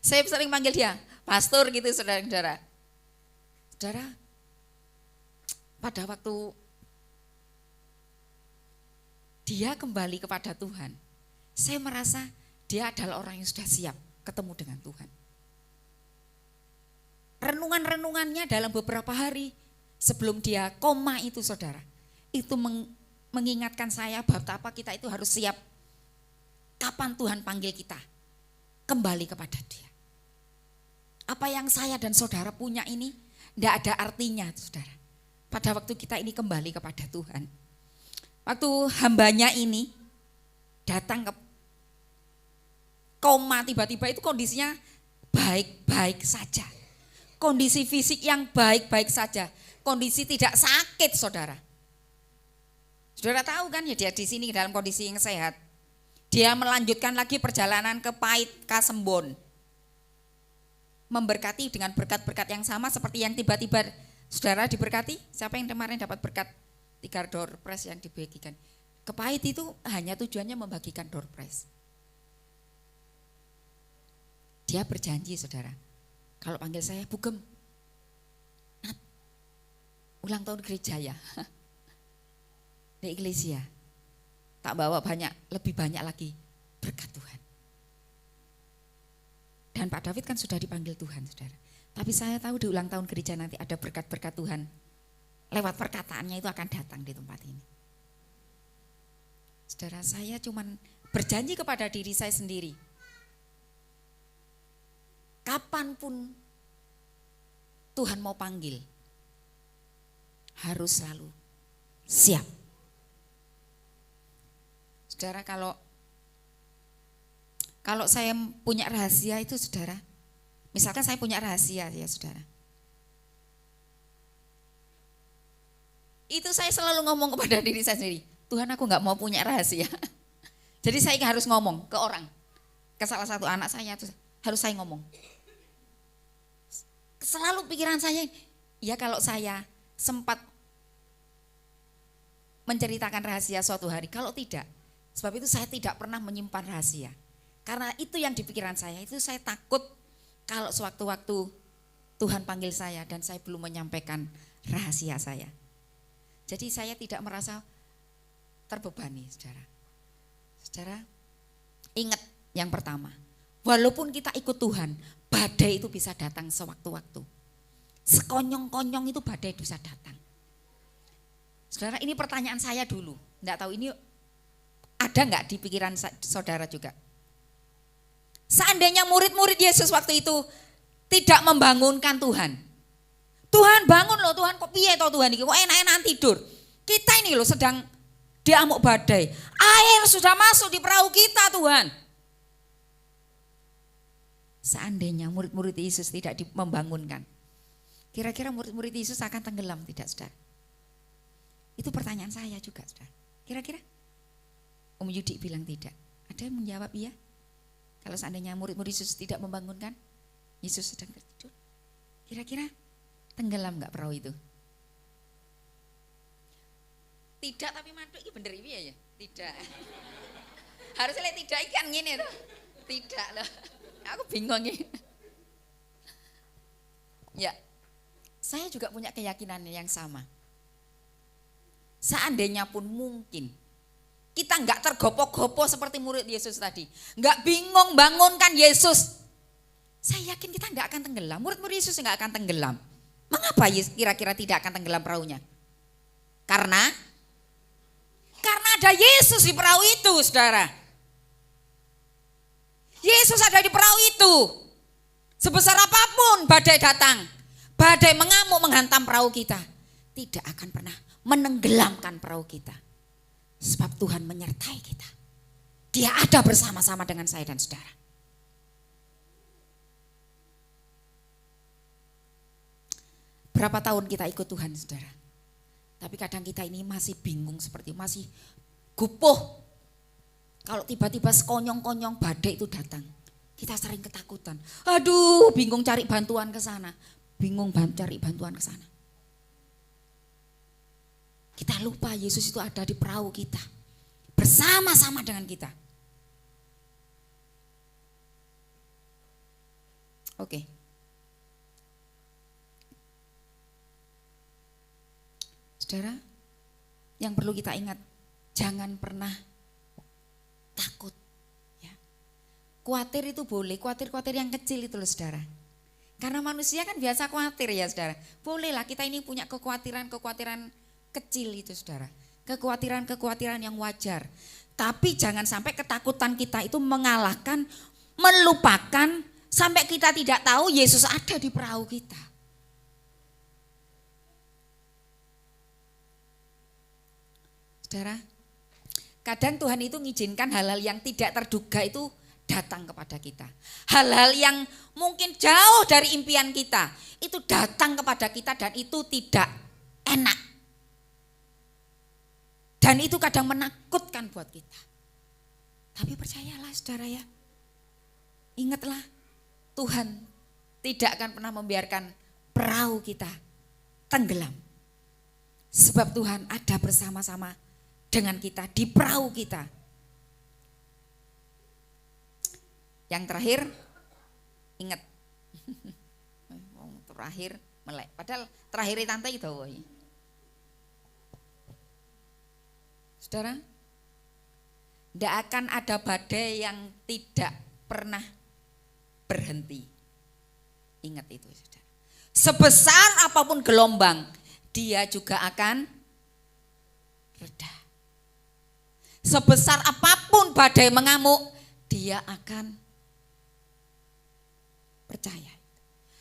Saya sering panggil dia pastor gitu, saudara-saudara. Saudara, pada waktu dia kembali kepada Tuhan, saya merasa dia adalah orang yang sudah siap ketemu dengan Tuhan. Renungan-renungannya dalam beberapa hari sebelum dia koma itu, saudara, itu mengingatkan saya betapa kita itu harus siap kapan Tuhan panggil kita kembali kepada Dia. Apa yang saya dan saudara punya ini tidak ada artinya, saudara, pada waktu kita ini kembali kepada Tuhan. Waktu hambanya ini datang ke koma, tiba-tiba itu kondisinya baik-baik saja. Kondisi fisik yang baik-baik saja. Kondisi tidak sakit, saudara. Saudara tahu kan ya, dia di sini dalam kondisi yang sehat. Dia melanjutkan lagi perjalanan ke Pait Kasembon. Memberkati dengan berkat-berkat yang sama seperti yang tiba-tiba saudara diberkati. Siapa yang kemarin dapat berkat 3 door prize yang dibagikan? Ke Pait itu hanya tujuannya membagikan door prize. Dia berjanji, saudara, kalau panggil saya, Bugem, Nat, ulang tahun gereja ya, di Iglesia, tak bawa lebih banyak lagi berkat Tuhan. Dan Pak David kan sudah dipanggil Tuhan, saudara. Tapi saya tahu di ulang tahun gereja nanti ada berkat-berkat Tuhan lewat perkataannya itu akan datang di tempat ini. Saudara, saya cuman berjanji kepada diri saya sendiri. Kapanpun Tuhan mau panggil, harus selalu siap. Saudara, kalau saya punya rahasia itu, saudara, misalkan saya punya rahasia ya saudara, itu saya selalu ngomong kepada diri saya sendiri, Tuhan aku nggak mau punya rahasia. Jadi saya harus ngomong ke orang, ke salah satu anak saya itu harus saya ngomong. Selalu pikiran saya, ya kalau saya sempat menceritakan rahasia suatu hari, kalau tidak, sebab itu saya tidak pernah menyimpan rahasia. Karena itu yang di pikiran saya, itu saya takut kalau sewaktu-waktu Tuhan panggil saya dan saya belum menyampaikan rahasia saya. Jadi saya tidak merasa terbebani, saudara. Saudara, ingat yang pertama, walaupun kita ikut Tuhan, badai itu bisa datang sewaktu-waktu. Sekonyong-konyong itu badai bisa datang. Saudara, ini pertanyaan saya dulu. Enggak tahu ini ada enggak di pikiran saudara juga. Seandainya murid-murid Yesus waktu itu tidak membangunkan Tuhan. Tuhan bangun loh, Tuhan kok piye toh Tuhan ini, kok enak-enakan tidur. Kita ini loh sedang diamuk badai. Air sudah masuk di perahu kita Tuhan. Seandainya murid-murid Yesus tidak membangunkan, kira-kira murid-murid Yesus akan tenggelam tidak, saudara? Itu pertanyaan saya juga, saudara. Kira-kira? Om Yudi bilang tidak. Ada yang menjawab iya? Kalau seandainya murid-murid Yesus tidak membangunkan, Yesus sedang tertidur. Kira-kira tenggelam enggak perahu itu? Tidak, tapi mantuk ini bener ini ya? Tidak. Harusnya tidak ikan gini tuh. Tidak loh. Aku bingung ini. Ya, saya juga punya keyakinan yang sama. Seandainya pun mungkin kita enggak tergopoh-gopoh seperti murid Yesus tadi, enggak bingung bangunkan Yesus, saya yakin kita enggak akan tenggelam. Murid-murid Yesus enggak akan tenggelam. Mengapa kira-kira tidak akan tenggelam perahunya? Karena ada Yesus di perahu itu, saudara. Yesus ada di perahu itu. Sebesar apapun badai datang, badai mengamuk menghantam perahu kita, tidak akan pernah menenggelamkan perahu kita. Sebab Tuhan menyertai kita. Dia ada bersama-sama dengan saya dan saudara. Berapa tahun kita ikut Tuhan, saudara? Tapi kadang kita ini masih bingung seperti masih gupuh. Kalau tiba-tiba sekonyong-konyong badai itu datang, kita sering ketakutan. Aduh, bingung cari bantuan ke sana, bingung cari bantuan ke sana. Kita lupa Yesus itu ada di perahu kita, bersama-sama dengan kita. Oke. Saudara, yang perlu kita ingat, jangan pernah takut. Ya. Khawatir itu boleh, khawatir-khawatir yang kecil itu loh, saudara. Karena manusia kan biasa khawatir ya, saudara. Bolehlah kita ini punya kekhawatiran kecil itu, saudara. Kekhawatiran yang wajar. Tapi jangan sampai ketakutan kita itu mengalahkan, melupakan, sampai kita tidak tahu Yesus ada di perahu kita. Saudara, kadang Tuhan itu mengizinkan hal-hal yang tidak terduga itu datang kepada kita. Hal-hal yang mungkin jauh dari impian kita, itu datang kepada kita dan itu tidak enak. Dan itu kadang menakutkan buat kita. Tapi percayalah saudara ya, ingatlah Tuhan tidak akan pernah membiarkan perahu kita tenggelam. Sebab Tuhan ada bersama-sama dengan kita di perahu kita. Yang terakhir, ingat. Terakhir melek. Padahal terakhir tante itu. Saudara, tidak akan ada badai yang tidak pernah berhenti. Ingat itu, saudara. Sebesar apapun gelombang, dia juga akan reda. Sebesar apapun badai mengamuk, dia akan percaya.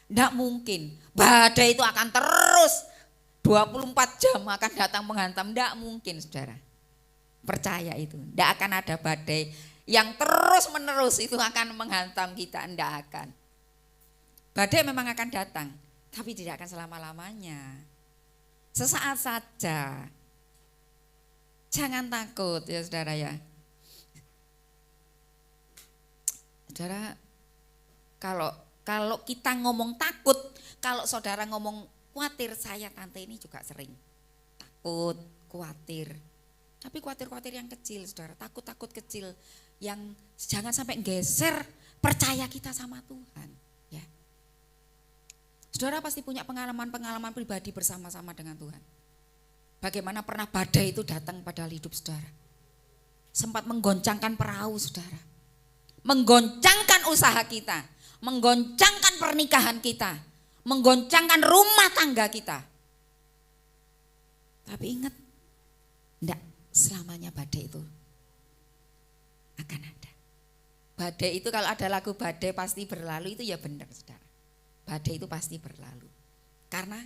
Tidak mungkin badai itu akan terus 24 jam akan datang menghantam. Tidak mungkin, saudara. Percaya itu. Tidak akan ada badai yang terus menerus itu akan menghantam kita. Tidak akan. Badai memang akan datang, tapi tidak akan selama-lamanya. Sesaat saja. Jangan takut ya saudara ya. Saudara, kalau kita ngomong takut, kalau saudara ngomong khawatir, saya tante ini juga sering takut, khawatir. Tapi khawatir-khawatir yang kecil, saudara, takut-takut kecil yang jangan sampai geser percaya kita sama Tuhan. Ya. Saudara pasti punya pengalaman-pengalaman pribadi bersama-sama dengan Tuhan. Bagaimana pernah badai itu datang pada hidup saudara. Sempat menggoncangkan perahu saudara. Menggoncangkan usaha kita. Menggoncangkan pernikahan kita. Menggoncangkan rumah tangga kita. Tapi ingat, enggak selamanya badai itu akan ada. Badai itu kalau ada lagu badai pasti berlalu, itu ya benar saudara. Badai itu pasti berlalu. Karena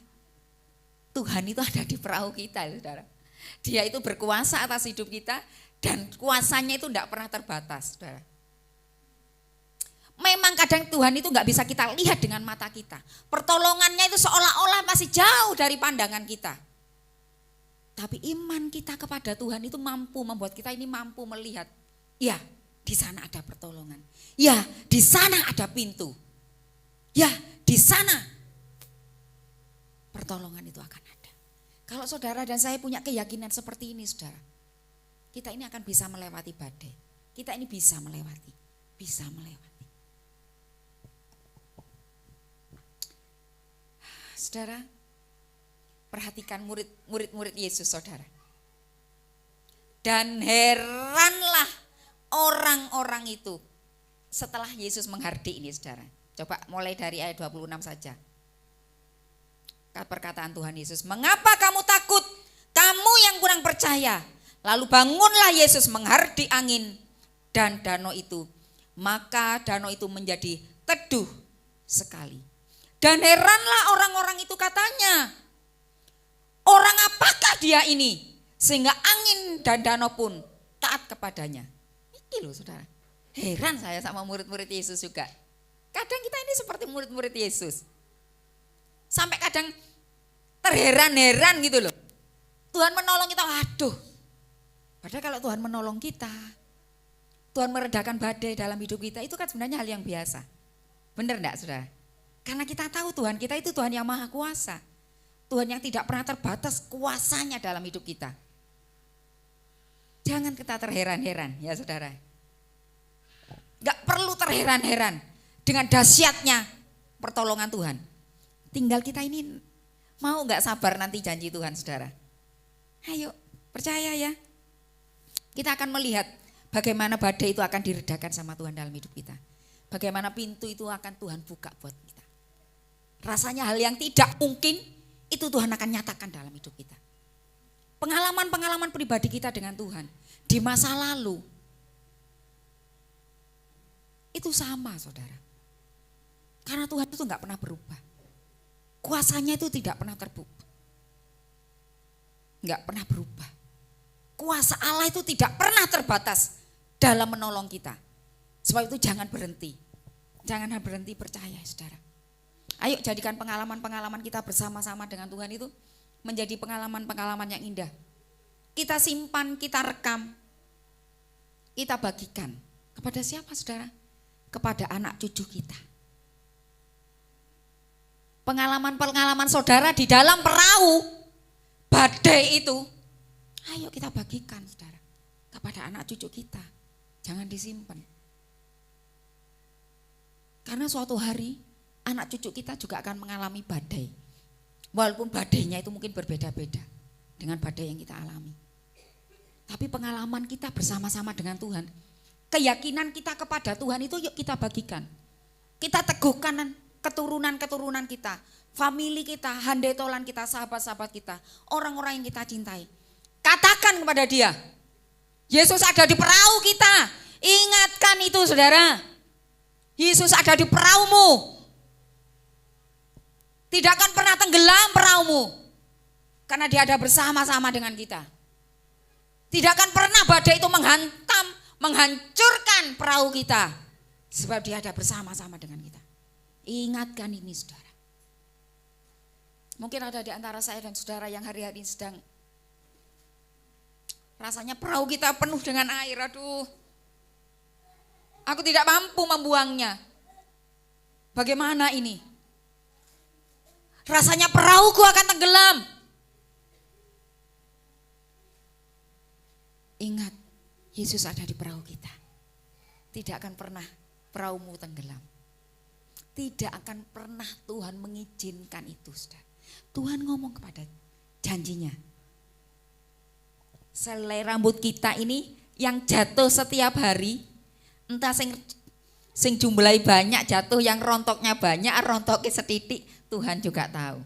Tuhan itu ada di perahu kita saudara. Dia itu berkuasa atas hidup kita dan kuasanya itu tidak pernah terbatas saudara. Memang kadang Tuhan itu nggak bisa kita lihat dengan mata kita. Pertolongannya itu seolah-olah masih jauh dari pandangan kita. Tapi iman kita kepada Tuhan itu mampu membuat kita ini mampu melihat. Ya, di sana ada pertolongan. Ya, di sana ada pintu. Ya, di sana pertolongan itu akan ada. Kalau saudara dan saya punya keyakinan seperti ini saudara, kita ini akan bisa melewati badai. Kita ini bisa melewati. Bisa melewati. Saudara, perhatikan murid-murid Yesus saudara. Dan heranlah orang-orang itu setelah Yesus menghardik ini saudara. Coba mulai dari ayat 26 saja. Perkataan Tuhan Yesus, mengapa kamu takut? Kamu yang kurang percaya. Lalu bangunlah Yesus menghardik angin dan danau itu. Maka danau itu menjadi teduh sekali. Dan heranlah orang-orang itu katanya, orang apakah dia ini? Sehingga angin dan danau pun taat kepadanya. Ini loh saudara, heran saya sama murid-murid Yesus juga. Kadang kita ini seperti murid-murid Yesus. Sampai kadang terheran-heran gitu loh. Tuhan menolong kita, waduh. Padahal kalau Tuhan menolong kita, Tuhan meredakan badai dalam hidup kita, itu kan sebenarnya hal yang biasa. Benar enggak saudara? Karena kita tahu Tuhan kita itu Tuhan yang maha kuasa. Tuhan yang tidak pernah terbatas kuasanya dalam hidup kita. Jangan kita terheran-heran ya saudara. Gak perlu terheran-heran dengan dahsyatnya pertolongan Tuhan. Tinggal kita ini mau gak sabar nanti janji Tuhan saudara. Ayo percaya ya. Kita akan melihat bagaimana badai itu akan diredakan sama Tuhan dalam hidup kita. Bagaimana pintu itu akan Tuhan buka buat kita. Rasanya hal yang tidak mungkin itu Tuhan akan nyatakan dalam hidup kita. Pengalaman-pengalaman pribadi kita dengan Tuhan di masa lalu itu sama saudara. Karena Tuhan itu enggak pernah berubah. Kuasanya itu tidak pernah terbukti. Enggak pernah berubah. Kuasa Allah itu tidak pernah terbatas dalam menolong kita. Sebab itu jangan berhenti. Jangan berhenti percaya saudara. Ayo jadikan pengalaman-pengalaman kita bersama-sama dengan Tuhan itu menjadi pengalaman-pengalaman yang indah. Kita simpan, kita rekam, kita bagikan. Kepada siapa saudara? Kepada anak cucu kita. Pengalaman-pengalaman saudara di dalam perahu badai itu, ayo kita bagikan saudara kepada anak cucu kita. Jangan disimpan. Karena suatu hari anak cucu kita juga akan mengalami badai. Walaupun badainya itu mungkin berbeda-beda dengan badai yang kita alami. Tapi pengalaman kita bersama-sama dengan Tuhan, keyakinan kita kepada Tuhan itu yuk kita bagikan. Kita teguhkan keturunan-keturunan kita, family kita, handetolan kita, sahabat-sahabat kita, orang-orang yang kita cintai. Katakan kepada dia, Yesus ada di perahu kita. Ingatkan itu saudara. Yesus ada di perahumu. Tidak akan pernah tenggelam perahumu. Karena dia ada bersama-sama dengan kita. Tidak akan pernah badai itu menghantam, menghancurkan perahu kita. Sebab dia ada bersama-sama dengan kita. Ingatkan ini saudara. Mungkin ada di antara saya dan saudara yang hari-hari sedang rasanya perahu kita penuh dengan air. Aduh, aku tidak mampu membuangnya. Bagaimana ini? Rasanya perahuku akan tenggelam. Ingat, Yesus ada di perahu kita. Tidak akan pernah perahumu tenggelam. Tidak akan pernah Tuhan mengizinkan itu, saudara. Tuhan ngomong kepada janjinya. Selai rambut kita ini yang jatuh setiap hari, entah sing jumlahi banyak jatuh, yang rontoknya banyak, rontoknya setitik, Tuhan juga tahu.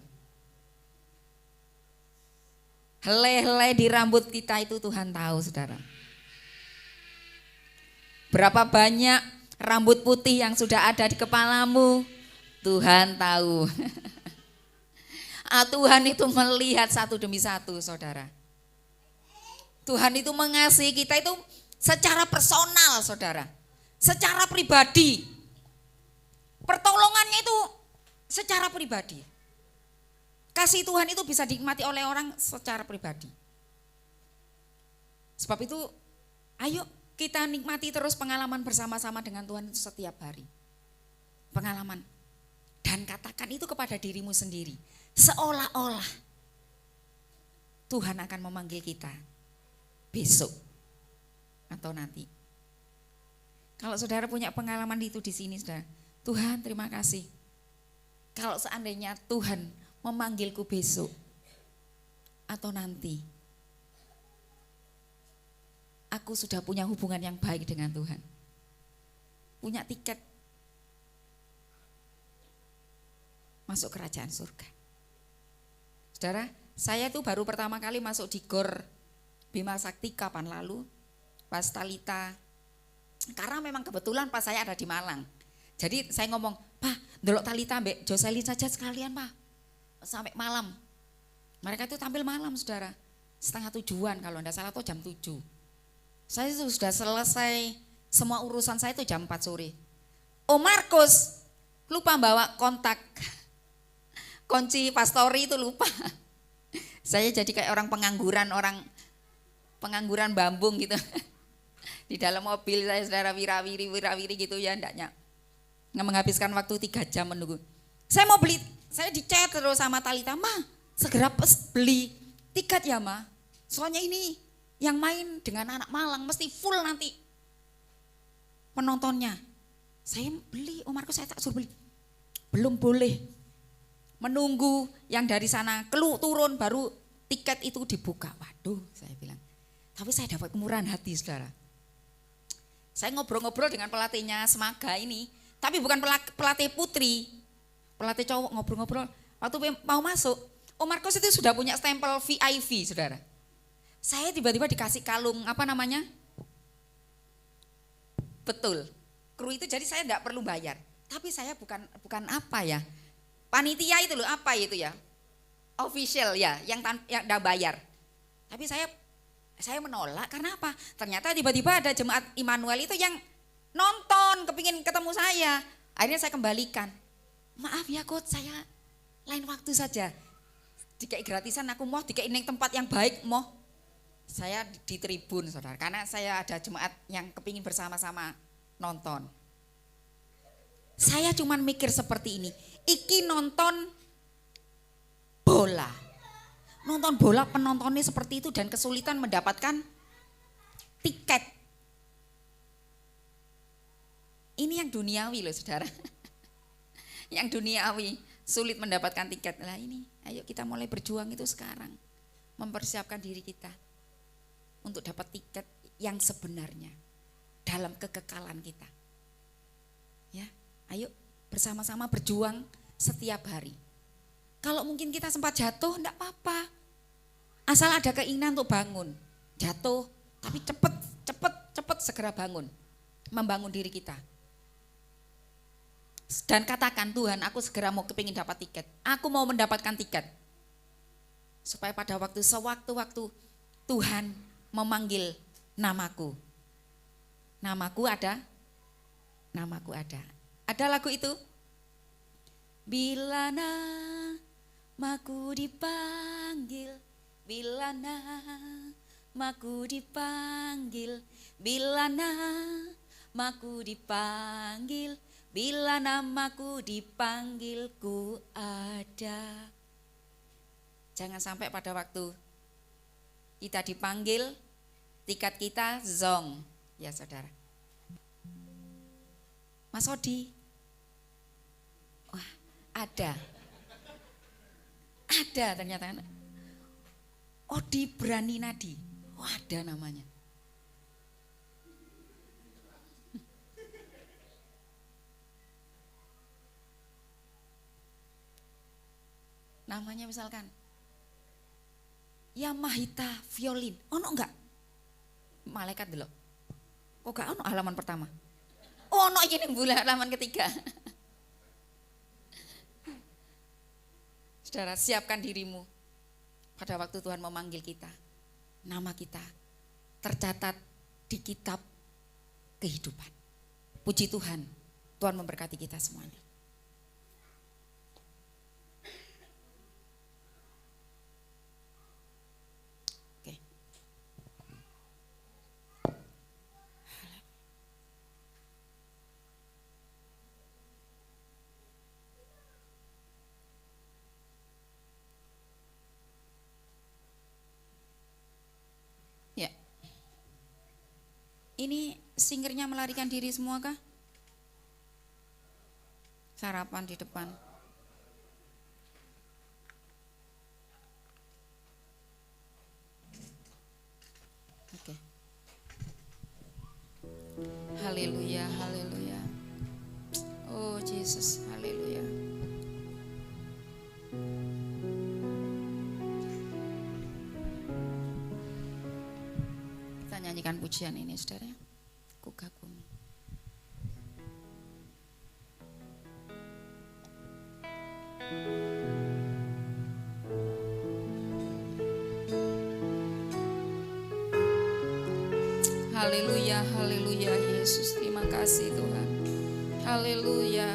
Helai-helai di rambut kita itu Tuhan tahu, saudara. Berapa banyak rambut putih yang sudah ada di kepalamu, Tuhan tahu. Tuhan itu melihat satu demi satu, saudara. Tuhan itu mengasihi kita itu secara personal, saudara. Secara pribadi. Pertolongannya itu secara pribadi. Kasih Tuhan itu bisa dinikmati oleh orang secara pribadi. Sebab itu, ayo kita nikmati terus pengalaman bersama-sama dengan Tuhan itu setiap hari. Pengalaman. Dan katakan itu kepada dirimu sendiri. Seolah-olah Tuhan akan memanggil kita besok atau nanti. Kalau saudara punya pengalaman itu di sini, saudara, Tuhan terima kasih. Kalau seandainya Tuhan memanggilku besok atau nanti, aku sudah punya hubungan yang baik dengan Tuhan. Punya tiket masuk kerajaan surga. Saudara, saya itu baru pertama kali masuk di GOR Bima Sakti kapan lalu, pas Talita, karena memang kebetulan pas saya ada di Malang. Jadi saya ngomong, Pak, ndelok Talita mbek Joselin saja sekalian Pak, sampai malam. Mereka itu tampil malam, saudara, 6:30 kalau enggak salah, atau jam 7. Saya itu sudah selesai semua urusan saya itu jam 4 sore. Om Markus lupa bawa kontak, kunci pastori itu lupa. Saya jadi kayak orang pengangguran bambung gitu. Di dalam mobil saya, saudara, wirawiri gitu ya, ndaknya. Menghabiskan waktu 3 jam menunggu. Saya mau beli, saya di-chat terus sama Talita, Ma, segera beli tiket ya Ma. Soalnya ini yang main dengan anak Malang mesti full nanti penontonnya. Saya beli, Om Markus saya tak suruh beli. Belum boleh. Menunggu yang dari sana turun baru tiket itu dibuka. Waduh, saya bilang. Tapi saya dapat kemurahan hati, saudara. Saya ngobrol-ngobrol dengan pelatihnya Semaga ini, tapi bukan pelatih putri, pelatih cowok. Ngobrol-ngobrol, waktu mau masuk, Om Markus itu sudah punya stempel VIP, saudara. Saya tiba-tiba dikasih kalung, apa namanya? Betul, kru itu, jadi saya enggak perlu bayar. Tapi saya bukan apa ya, panitia itu loh, apa itu ya, official ya, yang enggak bayar. Tapi saya menolak, karena apa? Ternyata tiba-tiba ada jemaat Immanuel itu yang nonton, kepingin ketemu saya. Akhirnya saya kembalikan. Maaf ya Coach, saya lain waktu saja. Dikai gratisan aku mau, dikai tempat yang baik mau. Saya di tribun, saudara, karena saya ada jemaat yang kepingin bersama-sama nonton. Saya cuman mikir seperti ini, iki nonton bola. Nonton bola penontonnya seperti itu dan kesulitan mendapatkan tiket. Ini yang duniawi loh, saudara. Yang duniawi, sulit mendapatkan tiket. Lah ini, ayo kita mulai berjuang itu sekarang. Mempersiapkan diri kita untuk dapat tiket yang sebenarnya dalam kekekalan kita. Ya, ayo bersama-sama berjuang setiap hari. Kalau mungkin kita sempat jatuh, enggak apa-apa. Asal ada keinginan untuk bangun. Jatuh, tapi cepet segera bangun. Membangun diri kita. Dan katakan, Tuhan, aku segera mau kepingin dapat tiket. Aku mau mendapatkan tiket. Supaya pada sewaktu-waktu Tuhan memanggil namaku. Namaku ada. Ada lagu itu? Bila namaku dipanggil, bila namaku dipanggil, bila namaku dipanggil, bila namaku dipanggil ku ada. Jangan sampai pada waktu kita dipanggil, tiket kita zong, ya saudara. Mas Odi, wah ada ternyata. Odi Berani Nadi, wah ada namanya. Namanya misalkan Yamahita Violin, ono enggak? Malaikat dulu. Kok gak ono halaman pertama? Ono aja ning bulan halaman ketiga. Saudara, siapkan dirimu pada waktu Tuhan memanggil kita. Nama kita tercatat di kitab kehidupan. Puji Tuhan, Tuhan memberkati kita semuanya. Ya. Ini singernya melarikan diri semua kah? Sarapan di depan. Oke. Haleluya, haleluya. Oh Yesus, haleluya. Kita nyanyikan pujian ini, saudara. Ku kagumi. Haleluya, haleluya Yesus, terima kasih Tuhan. Haleluya.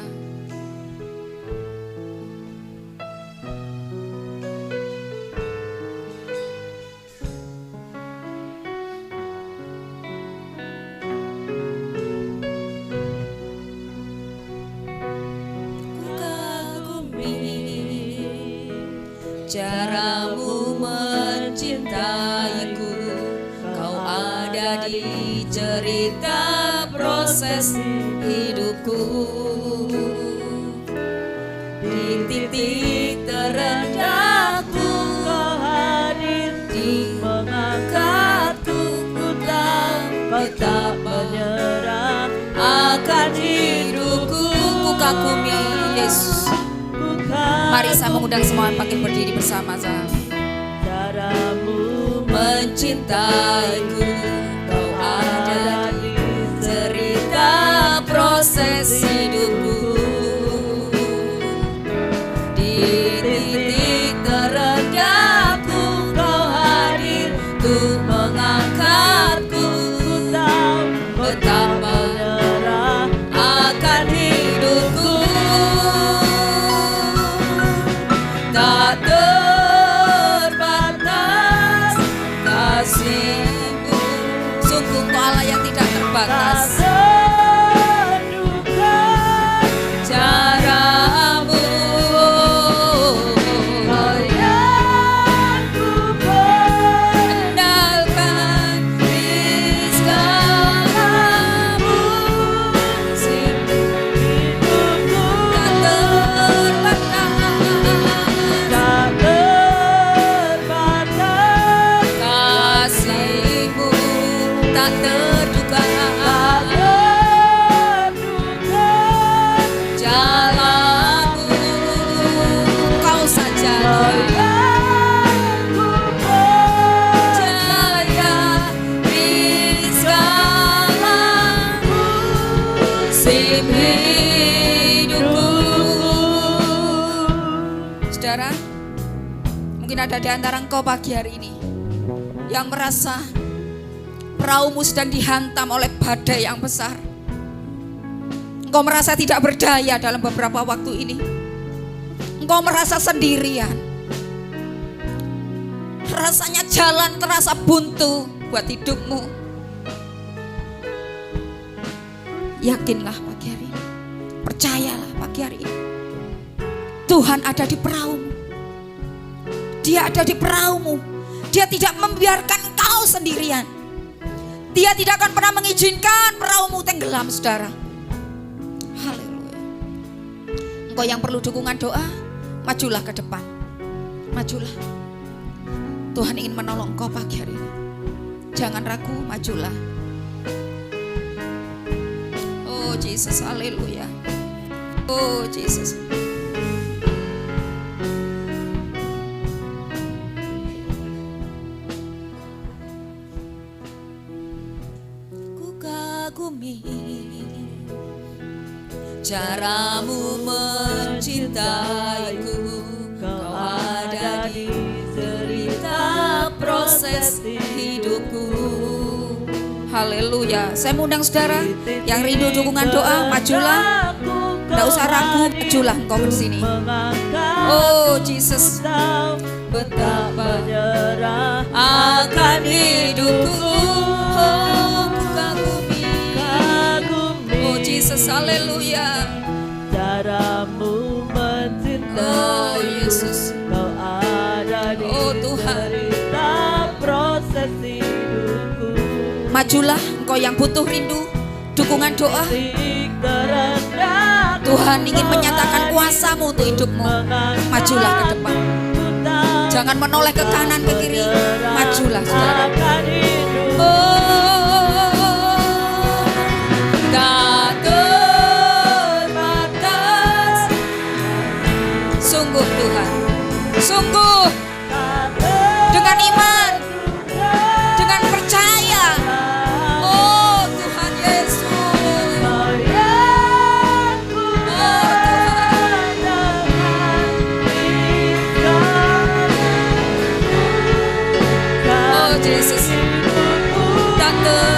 Ku kagumi caramu mencintaiku. Kau ada di cerita proses hidupku. Di titik terendahku Kau hadir di mengangkatku. Ku tak tetap menyerah akan hidupku. Ku kagumi Yesus. Mari saya mengundang semua bangkit berdiri bersama-sama. Caramu mencintaiku. Kau ada di cerita proses hidupku. Di titik terendahku Kau hadir untuk mengangkatku. Betapa menyerah akan hidupku. Tak terbatas kasih-Mu, sungguh Kau Allah yang tidak terbatas. Caramu yang ku andalkan di segala musim hidupku. Tak terbatas Mungkin ada di antara engkau pagi hari ini yang merasa perahumu sedang dihantam oleh badai yang besar. Engkau merasa tidak berdaya dalam beberapa waktu ini. Engkau merasa sendirian. Rasanya jalan terasa buntu buat hidupmu. Yakinlah pagi hari ini. Percayalah pagi hari ini. Tuhan ada di perahumu. Dia ada di perahumu. Dia tidak membiarkan engkau sendirian. Dia tidak akan pernah mengizinkan perahumu tenggelam, saudara. Haleluya. Engkau yang perlu dukungan doa, majulah ke depan. Majulah. Tuhan ingin menolong engkau pagi hari ini. Jangan ragu, majulah. Oh Jesus, haleluya. Oh Jesus. Caramu mencintaiku, kau ada di cerita proses hidupku. Haleluya. Saya mengundang saudara yang rindu dukungan doa, majulah. Tidak usah ragu, majulah engkau ke sini. Oh Jesus, betapa akan hidupku. Jesus, haleluya. Caramu mencintai, oh Yesus, kau ada di Tuhan, cerita proses hidupku. Majulah engkau yang butuh rindu dukungan doa. Tuhan ingin menyatakan kuasa-Mu untuk hidupmu. Majulah ke depan. Jangan menoleh ke kanan ke kiri. Majulah saudara. Sungguh Tuhan, sungguh dengan iman, dengan percaya. Oh Tuhan Yesus, oh Tuhan, oh Yesus, tak terbatas.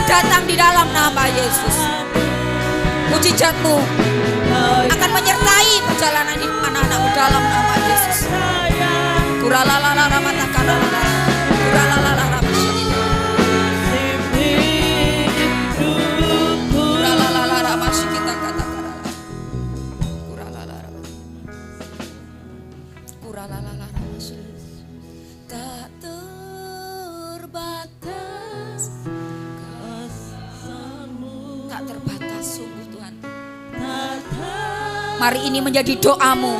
Datang di dalam nama Yesus. Mujizat-Mu akan menyertai perjalanan Tak terbatas, tak terbatas sungguh Tuhan. Mari ini menjadi doamu,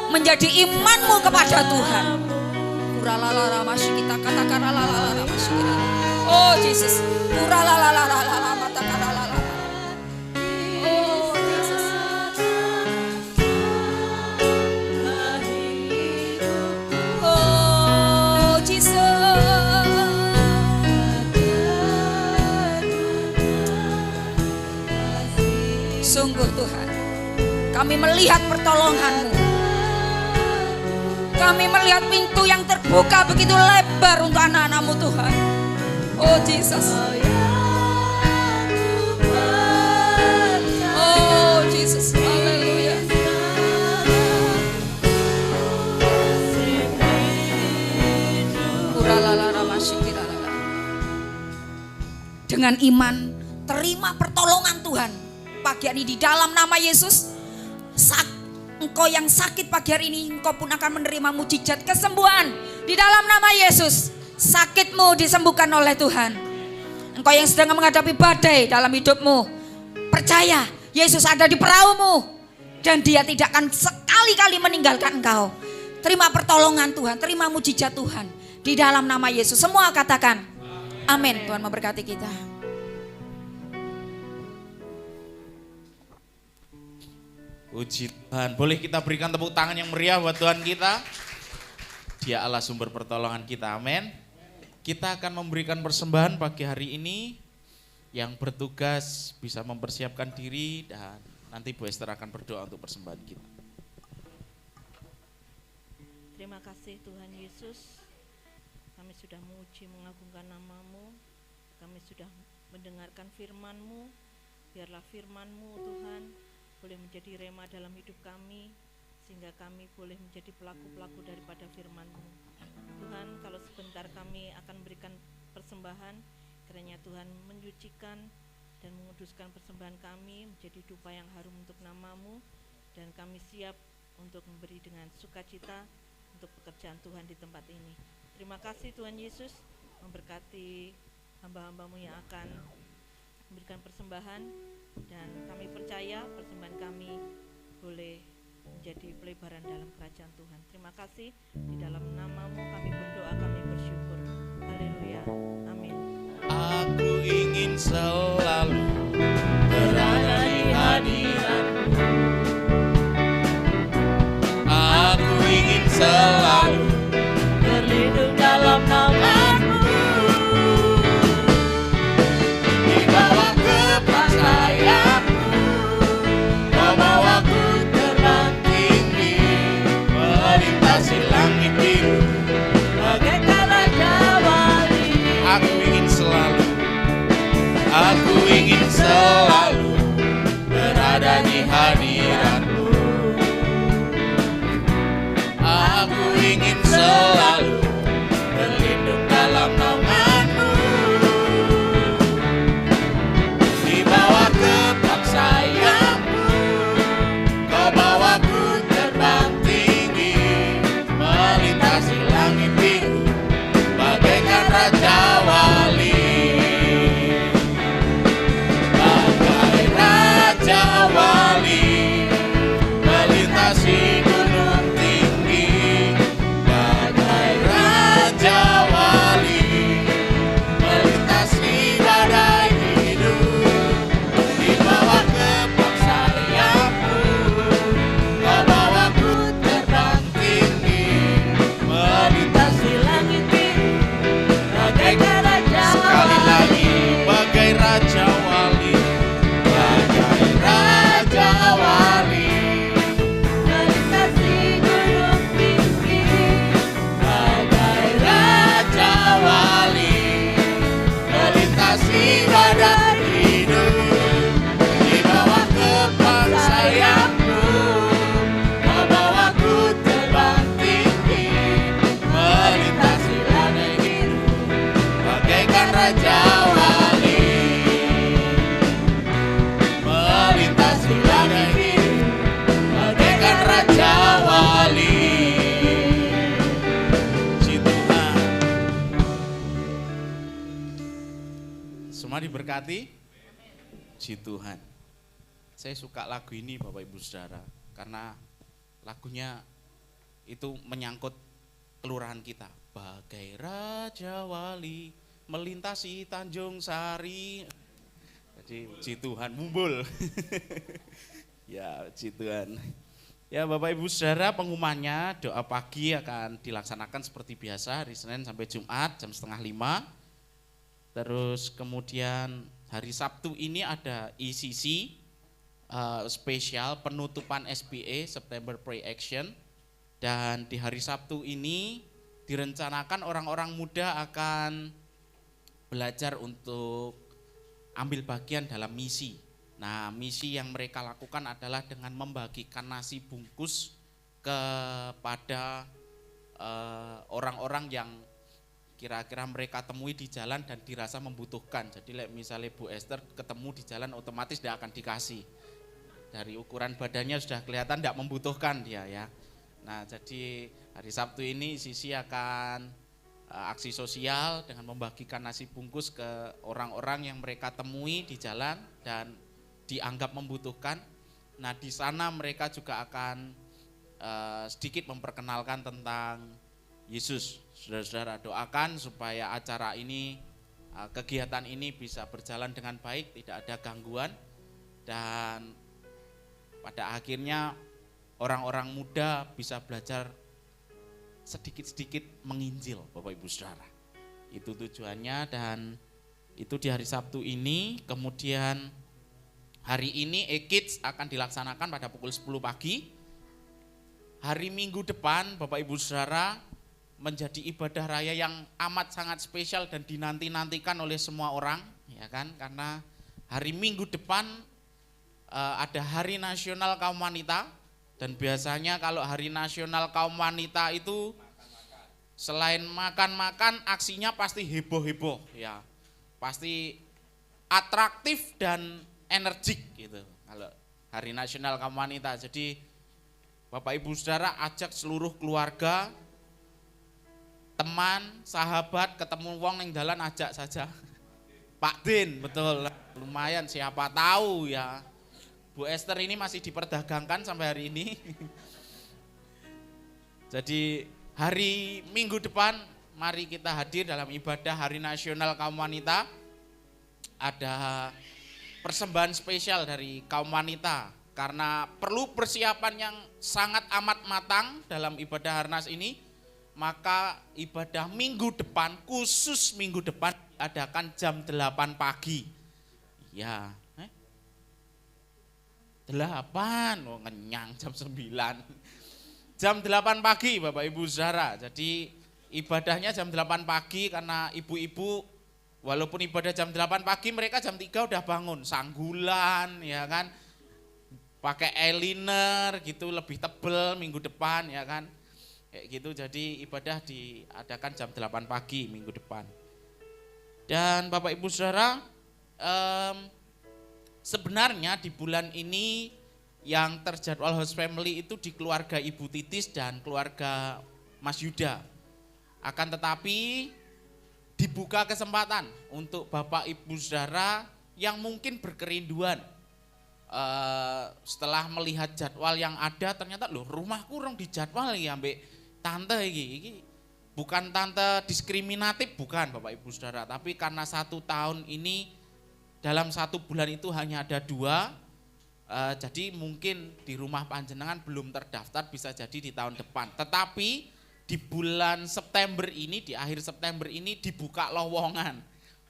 menjadi imanmu kepada Tuhan. Kita katakan oh Jesus, oh Jesus. Oh Jesus. Sungguh Tuhan, kami melihat pertolongan-Mu. Kami melihat pintu yang terbuka begitu lebar untuk anak-anak-Mu Tuhan. Oh Jesus. Oh Jesus. Haleluya. Dengan iman terima pertolongan Tuhan pagi hari di dalam nama Yesus. Engkau yang sakit pagi hari ini, engkau pun akan menerima mujizat kesembuhan di dalam nama Yesus. Sakitmu disembuhkan oleh Tuhan. Engkau yang sedang menghadapi badai dalam hidupmu, percaya Yesus ada di perahumu dan Dia tidak akan sekali-kali meninggalkan engkau. Terima pertolongan Tuhan, terima mujizat Tuhan di dalam nama Yesus. Semua katakan amin. Tuhan memberkati kita. Puji Tuhan. Boleh kita berikan tepuk tangan yang meriah buat Tuhan kita. Dia Allah sumber pertolongan kita. Amin. Kita akan memberikan persembahan pagi hari ini. Yang bertugas bisa mempersiapkan diri dan nanti Bu Esther akan berdoa untuk persembahan kita. Terima kasih Tuhan Yesus. Kami sudah memuji mengagungkan nama-Mu. Kami sudah mendengarkan firman-Mu. Biarlah firman-Mu Tuhan boleh menjadi rema dalam hidup kami, sehingga kami boleh menjadi pelaku-pelaku daripada firman-Mu. Tuhan, kalau sebentar kami akan memberikan persembahan, kiranya Tuhan menyucikan dan menguduskan persembahan kami menjadi dupa yang harum untuk nama-Mu, dan kami siap untuk memberi dengan sukacita untuk pekerjaan Tuhan di tempat ini. Terima kasih Tuhan Yesus, memberkati hamba-hamba-Mu yang akan memberikan persembahan, dan kami percaya persembahan kami boleh menjadi pelebaran dalam kerajaan Tuhan. Terima kasih, di dalam nama-Mu kami berdoa, kami bersyukur. Haleluya, amin. Aku ingin selalu berada di hadirat-Mu. Aku ingin selalu Berlindung dalam nama-Mu. di bawah kepak sayap-Mu. Kau bawaku terbang tinggi, melintasi langit biru. Bagaikan raja wali. Aku ingin selalu berada di hadirat-Mu. Aku ingin selalu berlindung dalam naungan-Mu. Di bawah kepak sayap-Mu, Kau bawaku terbang tinggi, melintasi langit biru, bagaikan raja wali. Bagai raja wali, melintasi gunung tinggi. Bagai raja wali, melintasi badai hidup. Di bawah kepak sayap-Mu, Kau bawaku terbang tinggi, melintasi Langit biru, bagaikan raja sekali lagi, bagai raja wali, bagai raja wali, diberkati? Puji Tuhan. Saya suka lagu ini Bapak Ibu Saudara, karena lagunya itu menyangkut kelurahan kita. Bagai Raja Wali melintasi Tanjung Sari. Jadi puji Tuhan, mumbul. Ya, puji Tuhan. Ya Bapak Ibu Saudara, pengumumannya doa pagi akan dilaksanakan seperti biasa hari Senin sampai Jumat jam 4:30. Terus kemudian hari Sabtu ini ada ECC spesial penutupan SPA September Pray Action, dan di hari Sabtu ini direncanakan orang-orang muda akan belajar untuk ambil bagian dalam misi. Nah, misi yang mereka lakukan adalah dengan membagikan nasi bungkus kepada orang-orang yang kira-kira mereka temui di jalan dan dirasa membutuhkan. Jadi misalnya Bu Esther ketemu di jalan, otomatis dia akan dikasih. Dari ukuran badannya sudah kelihatan tidak membutuhkan dia ya. Nah, jadi hari Sabtu ini Sisi akan aksi sosial dengan membagikan nasi bungkus ke orang-orang yang mereka temui di jalan dan dianggap membutuhkan. Nah, di sana mereka juga akan sedikit memperkenalkan tentang Yesus. Saudara-saudara, doakan supaya acara ini, kegiatan ini bisa berjalan dengan baik, tidak ada gangguan, dan pada akhirnya orang-orang muda bisa belajar sedikit-sedikit menginjil, Bapak Ibu Saudara. Itu tujuannya, dan itu di hari Sabtu ini. Kemudian hari ini E-Kids akan dilaksanakan pada pukul 10 pagi. Hari Minggu depan Bapak Ibu Saudara menjadi ibadah raya yang amat sangat spesial dan dinanti-nantikan oleh semua orang, ya kan? Karena hari Minggu depan ada Hari Nasional Kaum Wanita, dan biasanya kalau Hari Nasional Kaum Wanita itu selain makan-makan, aksinya pasti heboh-heboh, ya, pasti atraktif dan energik gitu. Kalau Hari Nasional Kaum Wanita, jadi Bapak Ibu Saudara ajak seluruh keluarga, teman, sahabat, ketemu wong ning dalan ajak saja. Pak Din, betul, lumayan siapa tahu ya. Bu Esther ini masih diperdagangkan sampai hari ini. Jadi hari Minggu depan mari kita hadir dalam ibadah Hari Nasional Kaum Wanita. Ada persembahan spesial dari kaum wanita karena perlu persiapan yang sangat amat matang dalam ibadah Harnas ini. Maka ibadah minggu depan, khusus minggu depan adakan jam 8 pagi. Ya, 8, oh ngenyang jam 9. Jam 8 pagi Bapak Ibu Saudara. Jadi ibadahnya jam 8 pagi karena ibu-ibu walaupun ibadah jam 8 pagi mereka jam 3 udah bangun, sanggulan ya kan. Pakai eyeliner gitu lebih tebel minggu depan ya kan. Kayak gitu, jadi ibadah diadakan jam 8 pagi minggu depan. Dan Bapak Ibu Saudara, sebenarnya di bulan ini yang terjadwal host family itu di keluarga Ibu Titis dan keluarga Mas Yuda. Akan tetapi dibuka kesempatan untuk Bapak Ibu Saudara yang mungkin berkerinduan. Setelah melihat jadwal yang ada, ternyata loh rumah kurang dijadwal ya ambek tante ini bukan tante diskriminatif, bukan Bapak Ibu Saudara, tapi karena 1 tahun ini dalam 1 bulan itu hanya ada 2, jadi mungkin di rumah panjenengan belum terdaftar, bisa jadi di tahun depan. Tetapi di bulan September ini, di akhir September ini dibuka lowongan.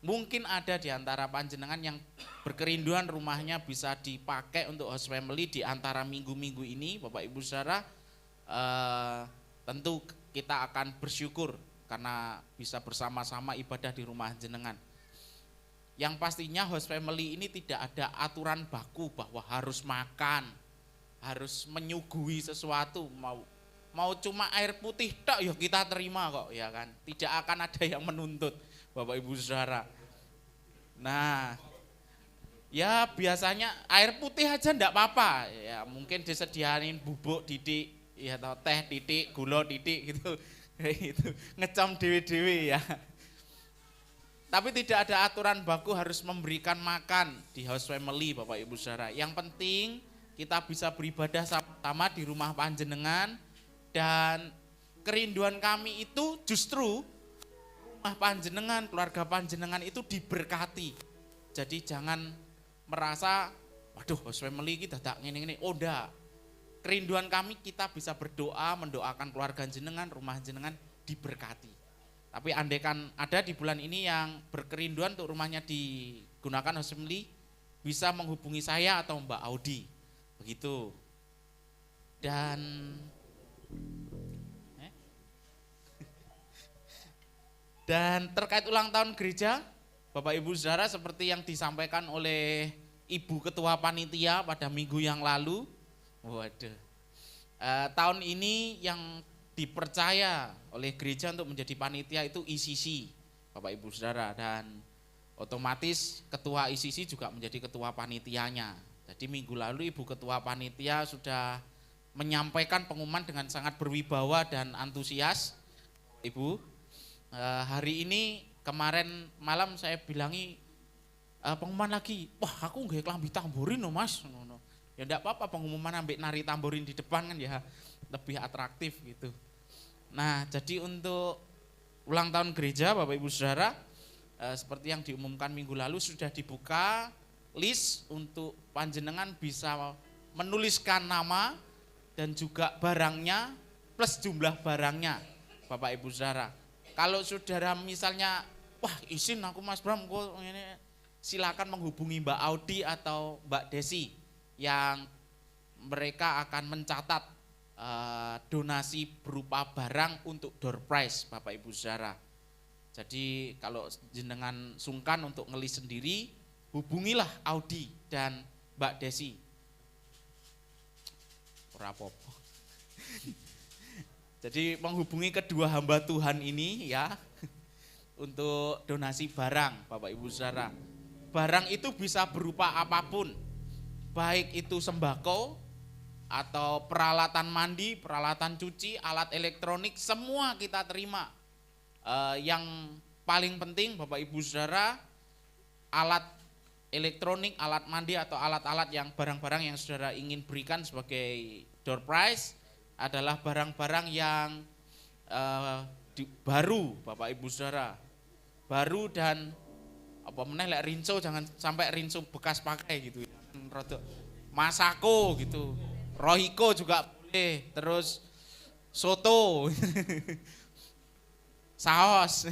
Mungkin ada di antara panjenengan yang berkerinduan rumahnya bisa dipakai untuk host family di antara minggu-minggu ini, Bapak Ibu Saudara. Tentu kita akan bersyukur karena bisa bersama-sama ibadah di rumah jenengan. Yang pastinya host family ini tidak ada aturan baku bahwa harus makan, harus menyuguhi sesuatu, mau cuma air putih tok ya kita terima kok ya kan. Tidak akan ada yang menuntut Bapak Ibu Saudara. Nah, ya biasanya air putih aja enggak apa-apa, ya mungkin disediain bubuk didik, ya atau teh titik, gula titik gitu, kayak gitu, ngecam dewe-dewe ya. Tapi tidak ada aturan baku harus memberikan makan di house family Bapak Ibu Saudara. Yang penting kita bisa beribadah sama-sama di rumah panjenengan, dan kerinduan kami itu justru rumah panjenengan, keluarga panjenengan itu diberkati. Jadi jangan merasa, waduh house family kita tak ngene-ngene. Oh enggak. Kerinduan kami kita bisa berdoa, mendoakan keluarga jenengan, rumah jenengan diberkati. Tapi andaikan ada di bulan ini yang berkerinduan untuk rumahnya digunakan house family, bisa menghubungi saya atau Mbak Audi. Begitu. Dan terkait ulang tahun gereja, Bapak Ibu Saudara, seperti yang disampaikan oleh Ibu Ketua Panitia pada minggu yang lalu, waduh, tahun ini yang dipercaya oleh gereja untuk menjadi panitia itu ICC, Bapak Ibu Saudara, dan otomatis ketua ICC juga menjadi ketua panitianya. Jadi minggu lalu Ibu Ketua Panitia sudah menyampaikan pengumuman dengan sangat berwibawa dan antusias. Ibu, hari ini kemarin malam saya bilangi pengumuman lagi, wah aku nggak kelambi tamborin loh mas. Ya enggak apa-apa, pengumuman ambek nari tamborin di depan kan ya lebih atraktif gitu. Nah jadi untuk ulang tahun gereja Bapak Ibu Saudara, seperti yang diumumkan minggu lalu sudah dibuka list untuk panjenengan bisa menuliskan nama dan juga barangnya plus jumlah barangnya Bapak Ibu Saudara. Kalau saudara misalnya, wah izin aku Mas Bram, ini silakan menghubungi Mbak Audi atau Mbak Desi yang mereka akan mencatat donasi berupa barang untuk door prize Bapak Ibu Saudara. Jadi kalau jenengan sungkan untuk ngelis sendiri, hubungilah Audi dan Mbak Desi. Ora apa-apa. Jadi menghubungi kedua hamba Tuhan ini ya untuk donasi barang Bapak Ibu Saudara. Barang itu bisa berupa apapun, baik itu sembako atau peralatan mandi, peralatan cuci, alat elektronik, semua kita terima. Yang paling penting Bapak Ibu Saudara, alat elektronik, alat mandi atau alat-alat yang barang-barang yang saudara ingin berikan sebagai door prize adalah barang-barang yang baru Bapak Ibu Saudara, baru dan apa meneh lek rinso jangan sampai rinso bekas pakai gitu, rodok Masako gitu, Rohiko juga boleh, terus soto, saus,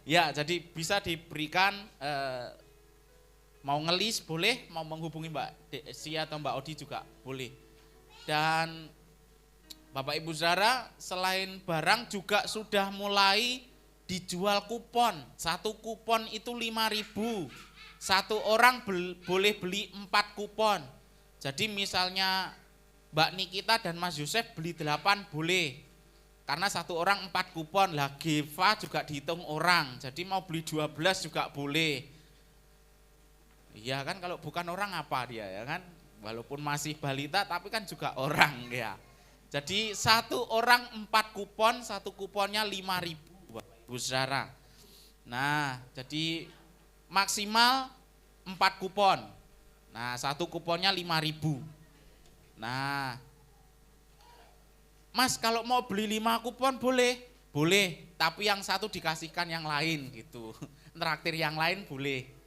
ya jadi bisa diberikan. Mau ngelis boleh, mau menghubungi Mbak Desi atau Mbak Odi juga boleh. Dan Bapak Ibu Saudara, selain barang juga sudah mulai dijual kupon. Satu kupon itu 5.000. Satu orang boleh beli 4 kupon. Jadi misalnya Mbak Nikita dan Mas Yosef beli 8 boleh. Karena satu orang 4 kupon. Lah Geva juga dihitung orang. Jadi mau beli 12 juga boleh. Iya kan, kalau bukan orang apa dia ya kan, walaupun masih balita tapi kan juga orang ya. Jadi satu orang 4 kupon, satu kuponnya 5.000 Ibu Saudara. Nah jadi maksimal 4 kupon, nah satu kuponnya 5.000. Nah Mas kalau mau beli 5 kupon boleh, boleh, tapi yang satu dikasihkan yang lain gitu, traktir yang lain boleh.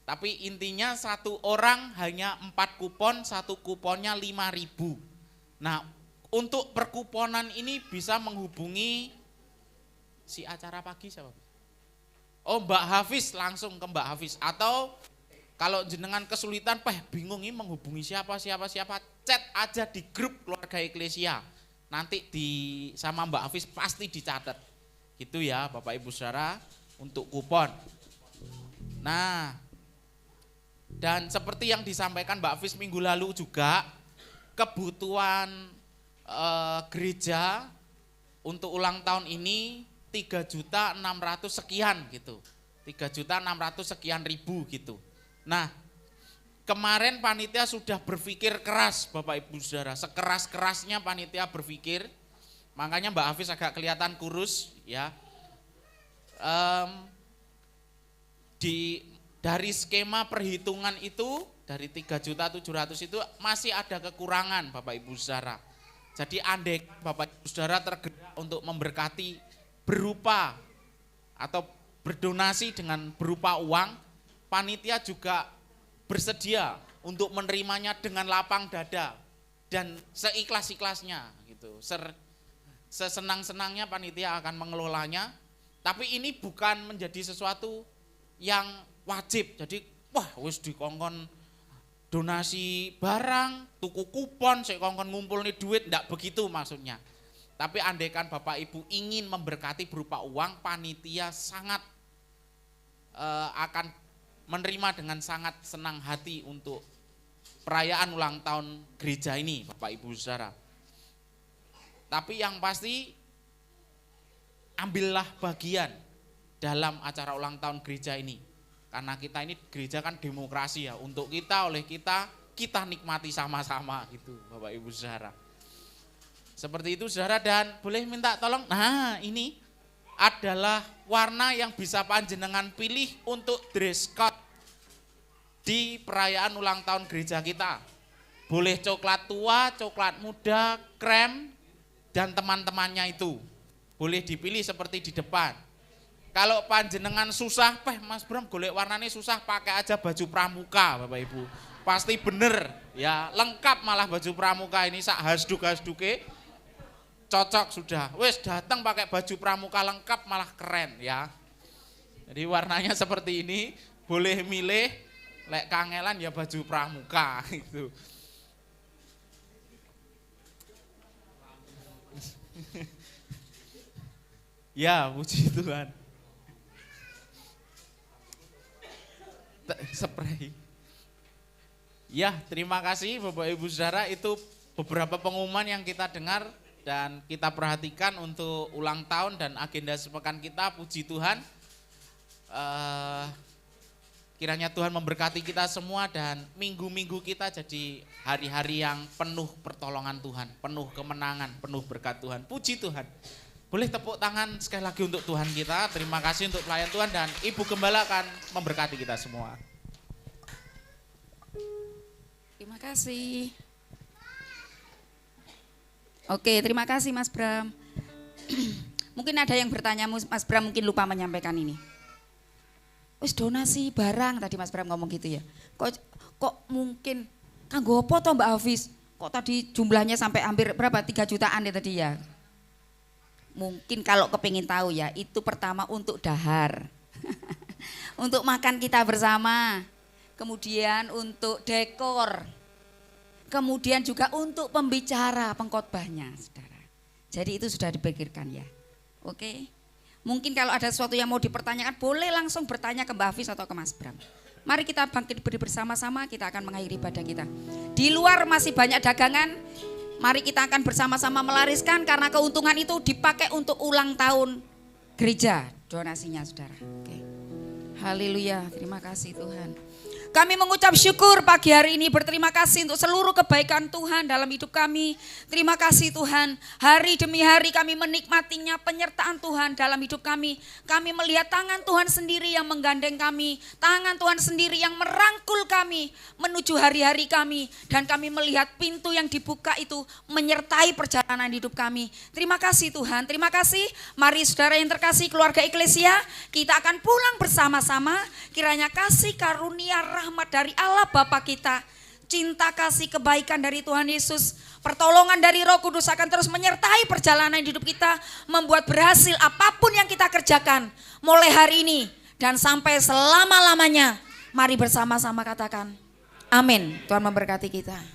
Tapi intinya satu orang hanya 4 kupon, satu kuponnya 5.000. Nah untuk perkuponan ini bisa menghubungi si acara pagi siapa? Oh Mbak Hafiz, langsung ke Mbak Hafiz. Atau kalau jenengan kesulitan, bingung ini menghubungi siapa, chat aja di grup keluarga Eklesia. Nanti sama Mbak Hafiz pasti dicatat. Gitu ya Bapak Ibu Saudara untuk kupon. Nah, dan seperti yang disampaikan Mbak Hafiz minggu lalu juga, kebutuhan gereja untuk ulang tahun ini 3.600.000 sekian gitu. 3.600.000 sekian gitu. Nah, kemarin panitia sudah berpikir keras Bapak Ibu Saudara, sekeras-kerasnya panitia berpikir. Makanya Mbak Hafiz agak kelihatan kurus ya. dari skema perhitungan itu dari 3.700.000 itu masih ada kekurangan Bapak Ibu Saudara. Jadi andai Bapak Ibu Saudara tergerak untuk memberkati berupa atau berdonasi dengan berupa uang, panitia juga bersedia untuk menerimanya dengan lapang dada dan seikhlas-ikhlasnya gitu. Sesenang-senangnya panitia akan mengelolanya, tapi ini bukan menjadi sesuatu yang wajib. Jadi wah wis dikongkon donasi barang, tuku kupon, sik kongkon ngumpulnya duit, enggak begitu maksudnya. Tapi andaikan Bapak Ibu ingin memberkati berupa uang, panitia sangat akan menerima dengan sangat senang hati untuk perayaan ulang tahun gereja ini Bapak Ibu Saudara. Tapi yang pasti ambillah bagian dalam acara ulang tahun gereja ini. Karena kita ini gereja kan demokrasi ya, untuk kita, oleh kita, kita nikmati sama-sama gitu Bapak Ibu Saudara. Seperti itu saudara, dan boleh minta tolong, nah ini adalah warna yang bisa panjenengan pilih untuk dress code di perayaan ulang tahun gereja kita. Boleh coklat tua, coklat muda, krem, dan teman-temannya itu. Boleh dipilih seperti di depan. Kalau panjenengan susah, Mas Bram golek warnanya susah, pakai aja baju pramuka Bapak Ibu. Pasti bener ya, lengkap malah baju pramuka ini sak hasduk-hasduke. Cocok sudah, wes datang pakai baju pramuka lengkap malah keren ya. Jadi warnanya seperti ini, boleh milih, lek kangelan ya baju pramuka itu. Ya puji Tuhan. Spray. Ya terima kasih Bapak Ibu Saudara, itu beberapa pengumuman yang kita dengar dan kita perhatikan untuk ulang tahun dan agenda sepekan kita. Puji Tuhan, kiranya Tuhan memberkati kita semua dan minggu-minggu kita jadi hari-hari yang penuh pertolongan Tuhan, penuh kemenangan, penuh berkat Tuhan. Puji Tuhan. Boleh tepuk tangan sekali lagi untuk Tuhan kita. Terima kasih untuk pelayan Tuhan, dan Ibu Gembala akan memberkati kita semua. Terima kasih. Oke, terima kasih Mas Bram. Mungkin ada yang bertanya, Mas Bram mungkin lupa menyampaikan ini. Wis donasi barang tadi Mas Bram ngomong gitu ya. Kok mungkin kanggo apa toh Mbak Hafiz? Kok tadi jumlahnya sampai hampir berapa? 3 jutaan ya tadi ya. Mungkin kalau kepingin tahu ya, itu pertama untuk dahar. Untuk makan kita bersama. Kemudian untuk dekor. Kemudian juga untuk pembicara, pengkhotbahnya, saudara. Jadi itu sudah dipikirkan ya. Oke. Mungkin kalau ada sesuatu yang mau dipertanyakan, boleh langsung bertanya ke Mbak Hafiz atau ke Mas Bram. Mari kita bangkit berdiri bersama-sama, kita akan mengakhiri ibadah kita. Di luar masih banyak dagangan, mari kita akan bersama-sama melariskan, karena keuntungan itu dipakai untuk ulang tahun gereja, donasinya saudara. Oke. Haleluya, terima kasih Tuhan. Kami mengucap syukur pagi hari ini, berterima kasih untuk seluruh kebaikan Tuhan dalam hidup kami. Terima kasih Tuhan, hari demi hari kami menikmatinya, penyertaan Tuhan dalam hidup kami. Kami melihat tangan Tuhan sendiri yang menggandeng kami, tangan Tuhan sendiri yang merangkul kami menuju hari-hari kami. Dan kami melihat pintu yang dibuka itu menyertai perjalanan hidup kami. Terima kasih Tuhan, terima kasih. Mari saudara yang terkasih, keluarga Eklesia, kita akan pulang bersama-sama. Kiranya kasih karunia rahmat dari Allah Bapa kita, cinta kasih kebaikan dari Tuhan Yesus, pertolongan dari Roh Kudus akan terus menyertai perjalanan hidup kita, membuat berhasil apapun yang kita kerjakan mulai hari ini dan sampai selama-lamanya. Mari bersama-sama katakan amin. Tuhan memberkati kita.